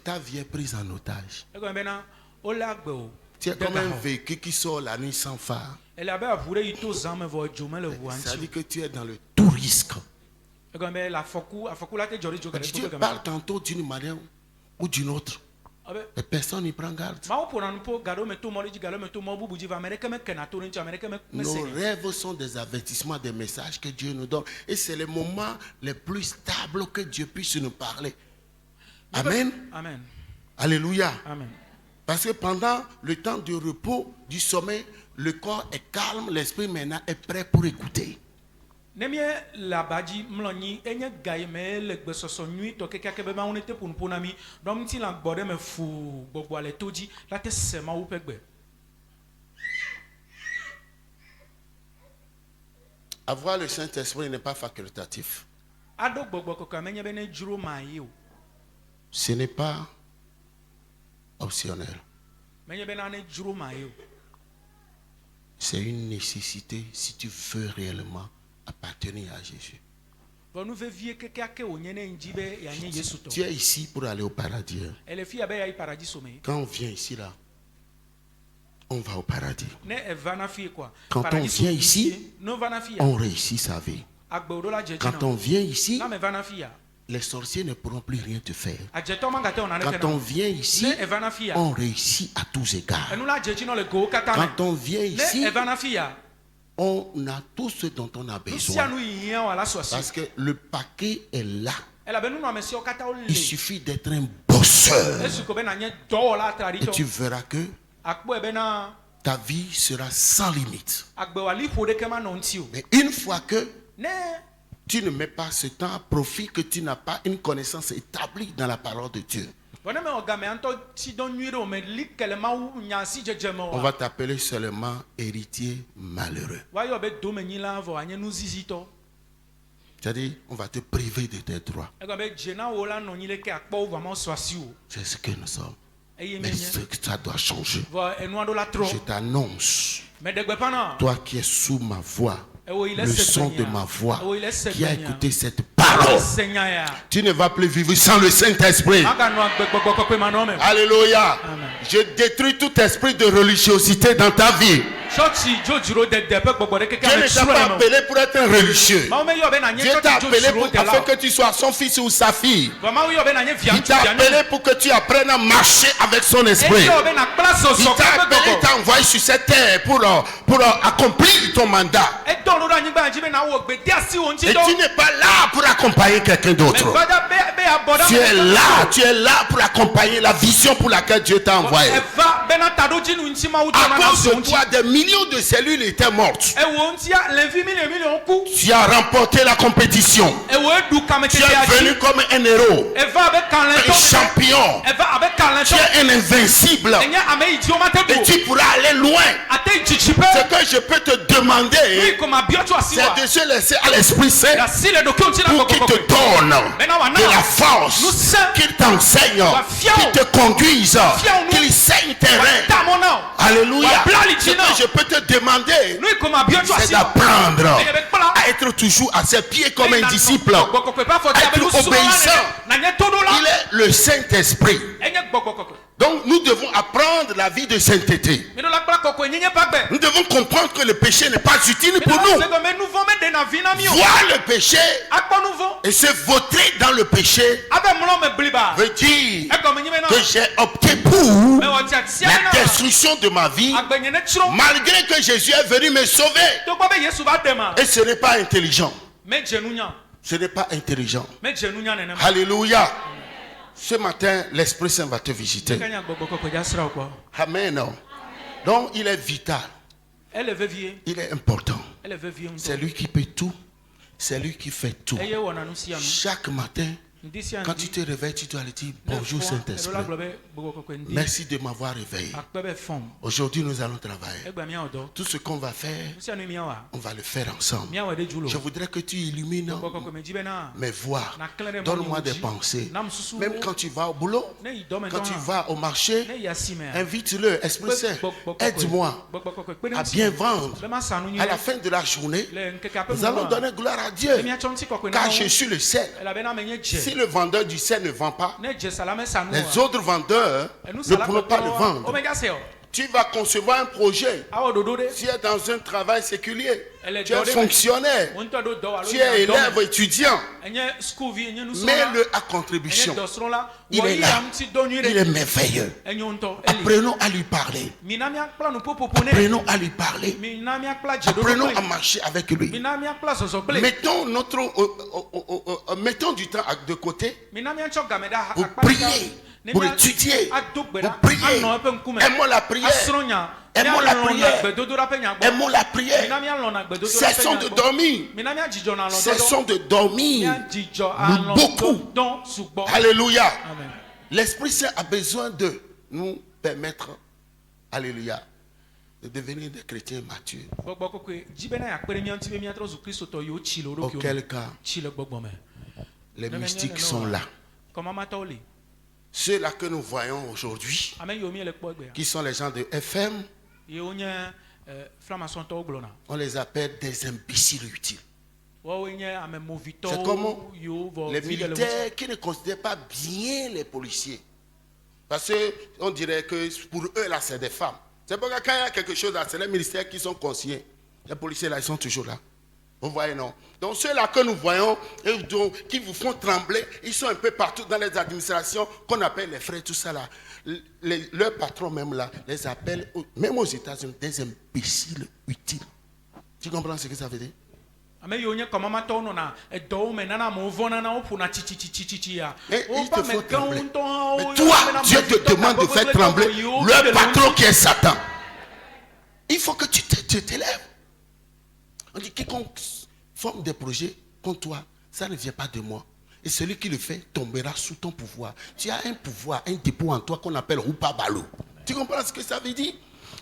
ta vie est prise en otage. Egɔme bena wolé agbe o. Tu es De comme un gaxɔ. véhicule qui sort la nuit sans phare. Ele abe aʋu ɖe yi to zã me vɔ edzo mele ʋua Ça veut ŋuti dire que tu es dans le tout risque. o. Egɔme be le afɔku la te dzɔ ɖe dzo geɖe Dieu gbogbo parle game. tantôt d'une manière ou d'une autre. Abe Et personne n'y prend garde. Mawu ƒona nu ƒo gaɖewo me to mɔ ɖe dzi gaɖewo me to mɔ bubu dzi va ame ɖeke mekena to ɖe ŋuti ame ɖeke Nos mesene. rêves sont des avertissements, des messages que Dieu nous donne. Et c'est les moments les plus stables que Dieu puisse nous parler. Amen. Amen. Alléluia. Amen. Parce que pendant le temps de repos, du sommeil, le corps est calme, l'esprit maintenant est prêt pour écouter. Ne mie le aba dzi mlɔ anyi enye ga yi me le gbesɔsɔ nyuitɔ kekeake be Mawu nete ƒo nu ƒo na mi ɖɔ ŋuti la gbɔ ɖe me fu gbɔgbɔa le to dzi la te se Mawu ƒe gbe. Avoir le Saint-Esprit n'est pas facultatif. Aɖo gbɔgbɔ kɔkɔe menye be ne dzro ma yi o. Ce n'est pas optionnel. Menye bena ne dzro ma yi o. C'est une nécessité si tu veux réellement appartenir à Jésus. Vɔ nu vevie kekeake wònye ne ŋdzi be yeanye Yesu Tu tɔ. es ici pour aller au paradis. Hein. Ele fi abe yayi paradis me. Quand on vient ici, là, on va au paradis. Ne eva na fie quoi. Quand on Paradis vient so ici, fie, no va na fie. On réussit sa vie. Agbe ɖo la dze dzi Quand on na. vient ici, Na me va na fie. les sorciers ne pourront plus rien te faire. Adzetɔ ma gate wɔna ɖeke Quand on na. vient ici, Ne eva na fie. on réussit à tous égards. Enu la dze dzi na le gowo katã me. Quand on vient ici, Ne eva na fie. on a tout ce dont on a Nu sia besoin. nu hiã wòala sɔ asi. Parce que le paquet est là ela be nunɔamesiwo katã wo Il le suffit d'être un bosseur. esu ko bena nye dɔwɔla Et tu traɖitɔ verras que akpɔe bena ta vie sera sans limite. agbewali ƒo ɖeke manɔ ŋuti o Mais une fois que ne tu ne mets pas ce temps à profit, que tu n'as pas une connaissance établie dans la parole de Dieu, vɔ ne mewɔ game ŋutɔ si dɔ nyui ɖe o me li ke le mawu nya si dzedzeme on o va t'appeler seulement héritier malheureux. woayɔ be domenyila vɔ anye nuzizitɔ C'est-à-dire, on va te priver de tes droits. egɔme be dze na wo la nɔ anyi leke akpɔ wo vɔ ma sɔ asi o C'est ce que nous sommes. eye Mais menye ça doit changer. vɔ enua ɖo la trɔ Je t'annonce, me ɖe gbeƒã na toi qui es sous ma voix, ewo yi le le se son de gbenya. ma voix, ewo yi le se qui a gbenya. écouté cette parole, se nya ya tu ne vas plus vivre sans le Saint-Esprit. maganɔ agbegbɔgbɔ kɔkɔe manɔ me Alléluia. Amen. Je détruis tout esprit de religiosité dans ta vie. tsɔtsi dzodzro dede ƒe gbɔgbɔ ɖe keke Dieu ame ne t'a tsrɔ̃ pas le me appelé pour être un religieux. mawu meyɔ be nanye Dieu t'a tsɔtsi appelé dzodzro de afin la que tu sois son fils ou sa fille. vɔ mawu yɔ be nanye via Il t'a ŋutsu via appelé nyɔnu pour que tu apprennes à marcher avec son esprit. eyɔ be nakpla Il sɔsɔ t'a kple appelé, il gbɔgbɔ t'a envoyé sur cette terre pour accomplir ton mandat. edɔ ɖo ɖe anyigba dzi be nawɔ gbe de asi wo ŋuti Et tu dɔ n'es pas là pour accompagner quelqu'un me d'autre. va da be abɔ Tu es là pour accompagner la vision pour laquelle Dieu t'a envoyé. eva bena taɖodzi nu ŋuti mawu À dɔna na cause so de ŋuti toi, des millions de cellules étaient mortes. ewo ŋutia levi milion ku Tu as remporté la compétition. ewo eɖu Tu kametetea es venu dzi comme un héros, eva abe un kalẽtɔ champion. eva abe Tu kalẽtɔ es un invincible. enye ame yi dzi wo mate Et ɖo tu pourras aller loin. ate yi tsitsi Ce ƒe que je peux te nuyi demander, ko ma biɔ tso asi wa c'est de se laisser à l'Esprit Saint asi le ɖokui ŋuti na pour qu'il te gbɔgbɔgbɔ donne bena wòana de la force, nous sommes- qu'il t'enseigne, fier. qu'il te conduise, Fier, nous. qu'il saigne tes reins. ta mo na o Alléluia. Wa bla li Ce dzi na. que je peux te demander, nuyi ko ma biɔ tso c'est asi wa d'apprendre eye be kpla à être toujours à ses pieds comme un disciple. gbɔgbɔkɔkɔe ƒe afɔ Être tia be nusrɔ̃la obéissant. nene nanye toɖola Il est le Saint-Esprit. enye gbɔgbɔkɔkɔe Donc nous devons apprendre la vie de sainteté. miɖola kpla kɔkɔe nyenye ƒe agbe Nous devons comprendre que le péché n'est pas utile pour nous. segɔme nu vɔ meɖena vi na mi o Voir le péché akpɔ nu vɔ et se vautrer dans le péché abe mlɔ me bliba veut dire egɔme nye bena que j'ai opté pour mewɔ tiatia la bena destruction de ma vie agbe nye ne tsrɔ̃ malgré que Jésus est venu me sauver. togbɔ be yesu va ɖema Et ce n'est pas intelligent. medze nunya Ce n'est pas intelligent. medze nunya nenema Alléluia. Ce matin, l'Esprit Saint va te visiter. kanya gbɔgbɔkɔkɔe dza sra wo kpɔ Amen. Donc il est vital. ele vevie Il est important. ele vevie C'est ŋutɔ lui qui peut tout. C'est lui qui fait tout. eye wɔna nu sia nu Chaque matin, ŋdi sia quand tu ŋdi te réveilles, tu dois lui dire bonjour eɖola Saint-Esprit. gblɔ be gbɔgbɔkɔkɔe ŋdi Merci de m'avoir réveillé. akpɛ be fɔm Aujourd'hui, nous allons travailler. egbe miawɔ dɔ Tout ce qu'on va faire, nu sia nu miawɔa on va le faire ensemble. miawɔ ɖe dzu lo Je voudrais que tu illumines gbɔgbɔkɔkɔe medzi bena mes voix. naklẽ ɖe Donne-moi mɔnyi des dzi pensées. nam susu Même quand tu vas au boulot, ne yi dɔme quand tu dɔn vas au marché, ne yi asimea invite-le, Esprit Saint, aide-moi gbɔgbɔkɔkɔe kpe ɖe à ŋuti bien vendre. be ma sa nu À la nyuie fin de la journée, le ŋkeke aƒe nous allons nu donner gloire à ne Dieu. miatsɔ ŋuti kɔkɔe na Car wo je suis le seul. elabena menye dze Si le vendeur du sel ne vend pas, ne dze sala mesa nu les autres vendeurs enu ne sala pourront pas le o vendre. medza se o Tu vas concevoir un projet. awɔ ɖoɖo ɖe Tu es dans un travail séculier. Elle est Tu es donnée, fonctionnaire. wo ŋutɔ ɖo dɔ alo Tu es élève étudiant. enye sukuvi enye nusrɔ̃la Mets-le à enye contribution. dɔsrɔ̃la Il est wɔyi là. ya ŋuti dɔ nyui Il est ɖe merveilleux. enye ŋutɔ eli Apprenons à lui parler. mina miakpla nu ƒoƒoƒo ne Apprenons à lui parler. mina miakpla dzeɖoɖo Apprenons à kple marcher avec lui. mina miakpla zɔzɔ kple Mettons du temps de côté mina miatsɔ game ɖe pour akpa prier, pour étudier, ado gbe pour ɖa prier. anɔ eƒe ŋkume Aimons la prière. asrɔ̃ nya Aimons la mialɔna prière. gbedodoɖa ƒe nya gbɔ Aimons la prière. mina mialɔna gbedodoɖa ƒe Cessons nya de gbɔ dormir. mina miadzidzɔ na alɔdɔdɔ Cessons de dormir. miadzidzɔ beaucoup. alɔdɔdɔ sugbɔ Alléluia. amen L'Esprit Saint a besoin de nous permettre, alléluia, de devenir des chrétiens matures. gbɔgbɔ kɔkɔe dzi bena yakpe ɖe mía ŋuti be míatrɔ zu kristotɔ yiwo tsi le wo ɖokuiwo me. Auquel cas, Tsi le gbɔgbɔ me les Nenema mystiques nye sont là. kɔmamatɔwo li Ceux-là que nous voyons aujourd'hui, ame yiwo mí le kpɔ egbea qui sont les gens de FM, yewo nye flamasɔntɔwo gblɔna on les appelle des imbéciles utiles. woawoe nye ame C'est comme movitɔwo yiwo vɔ les vi ɖe le ŋuti militaires qui ne considèrent pas bien les policiers. Parce qu'on dirait que pour eux, là, c'est des femmes. C'est pourquoi quand il y a quelque chose là, c'est les militaires qui sont conscients. Les policiers, là, ils sont toujours là. Vous voyez, non? Donc ceux-là que nous voyons, et donc, qui vous font trembler, ils sont un peu partout dans les administrations qu'on appelle les frères, tout ça là. Leurs patrons même là, les appellent, même aux États-Unis, des imbéciles utiles. Tu comprends ce que ça veut dire? ame yiwo nye kɔmamatɔwo nɔna edɔwo me nana amewo vɔna na woƒona tsitsitsitsitsia. Et il te faut trembler. ŋutɔ hã Mais toi, Dieu te demande de faire trembler le patron qui est Satan. Il faut que tu t'élèves. On dit quiconque forme des projets contre toi, ça ne vient pas de moi. Et celui qui le fait tombera sous ton pouvoir. Tu as un pouvoir, un dépôt en toi qu'on appelle Rupa Balo. Tu comprends ce que ça veut dire?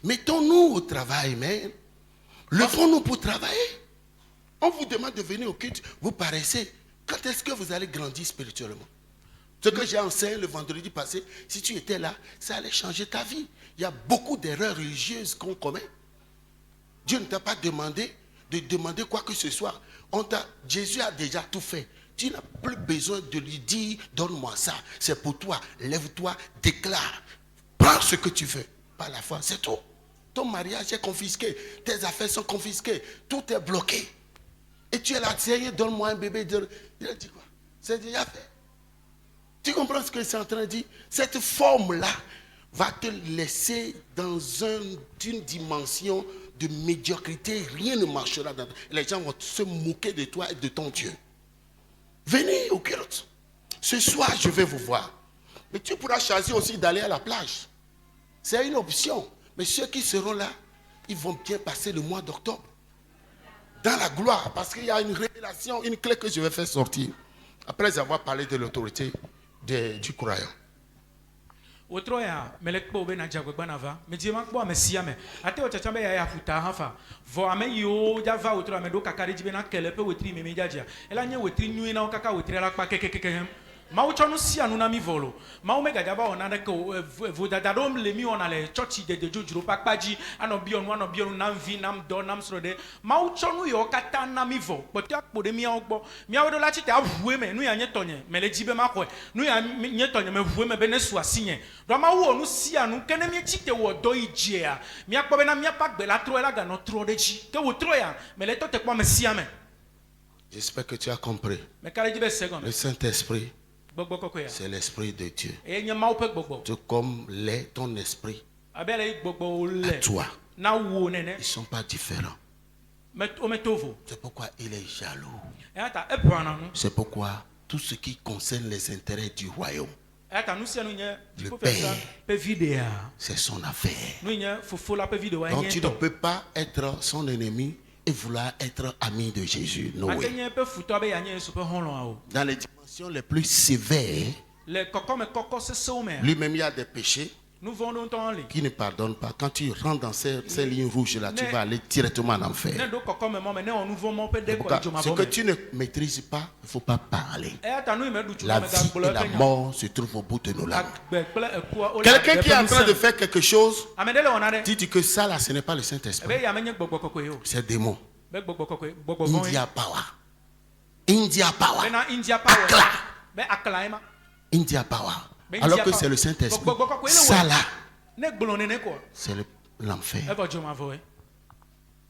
Mettons-nous au travail, mais levons-nous pour travailler. On vous demande de venir au culte, vous paraissez. Quand est-ce que vous allez grandir spirituellement? Ce que j'ai enseigné le vendredi passé, si tu étais là, ça allait changer ta vie. Il y a beaucoup d'erreurs religieuses qu'on commet. Dieu ne t'a pas demandé de demander quoi que ce soit. Jésus a déjà tout fait. Tu n'as plus besoin de lui dire, donne-moi ça. C'est pour toi. Lève-toi, déclare. Prends ce que tu veux. Par la foi, c'est tout. Ton mariage est confisqué. Tes affaires sont confisquées. Tout est bloqué. Et tu es là, Seigneur, donne-moi un bébé. Il a dit quoi? C'est déjà fait. Tu comprends ce que c'est en train de dire? Cette forme-là va te laisser dans une dimension de médiocrité. Rien ne marchera. Les gens vont se moquer de toi et de ton Dieu. Venez au culte. Ce soir, je vais vous voir. Mais tu pourras choisir aussi d'aller à la plage. C'est une option. Mais ceux qui seront là, ils vont bien passer le mois d'octobre. Dans la gloire. Parce qu'il y a une révélation, une clé que je vais faire sortir. Après avoir parlé de l'autorité du croyant. Wotro ya melekpo be na jagwegba na va me die makpo amesia me ate o chacha be ya futa hafa vo ame yo ja va wotro ame do kakari jibe na kele pe wetri me jaja ela nye wetri nui na o kaka wetri ala kpa kekekeke ma wo chonu sia nu na mi volo ma wo me gaja ba ona de ko vo dadado le mi ona le church de jojuro pakpaji ano bionu na mvi nam do nam srode ma wo chonu yo kata na mi vo but akpo de mi ogbo mi awodo la chite avue me nu ya nye tonye me le jibe makwe nu ya nye tonye me vue me be ne so asinye do ma wo nu sia nu kene mi chite wo do ijea mi akpo be na mi apagbe la tro ela ga no tro de chi ke wo tro ya me le to te kwa me sia me. J'espère que tu as compris. Me kare jibe second Le Saint-Esprit, c'est l'Esprit de Dieu. Tout comme l'est ton esprit à toi. Ils ne sont pas différents. C'est pourquoi il est jaloux. C'est pourquoi tout ce qui concerne les intérêts du royaume, le Père, c'est son affaire. Donc tu ne peux pas être son ennemi et vouloir être ami de Jésus. No way. Dans les dimensions les plus sévères, lui-même il y a des péchés qui ne pardonnent pas. Quand tu rentres dans ces lignes rouges là, tu vas aller directement en enfer. Ce que tu ne maîtrises pas, il ne faut pas parler. La vie et la mort se trouvent au bout de nos langues. Quelqu'un qui est en train de faire quelque chose, dit que ça là, ce n'est pas le Saint-Esprit. C'est démon. India power. India power. Akla. India power. Alors que c'est le Saint-Esprit. Ça là, c'est l'enfer.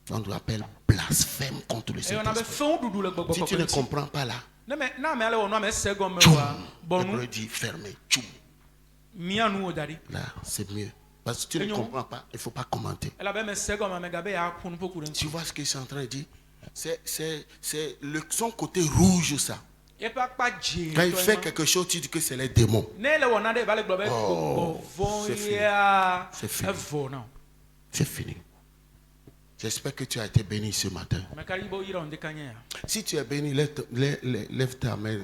On nous appelle blasphème contre le Saint-Esprit. Si tu ne comprends pas là, le dit fermé. Là, c'est mieux. Parce que tu ne comprends pas, il ne faut pas commenter. Tu vois ce qu'il est en train de dire? C'est son côté rouge, ça. Quand il fait quelque chose, tu dis que c'est les démons. Oh, c'est fini. C'est fini. J'espère que tu as été béni ce matin. Si tu es béni, lève ta main.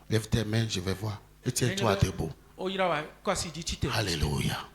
Lève tes mains, je vais voir. Et tiens-toi debout. Alléluia.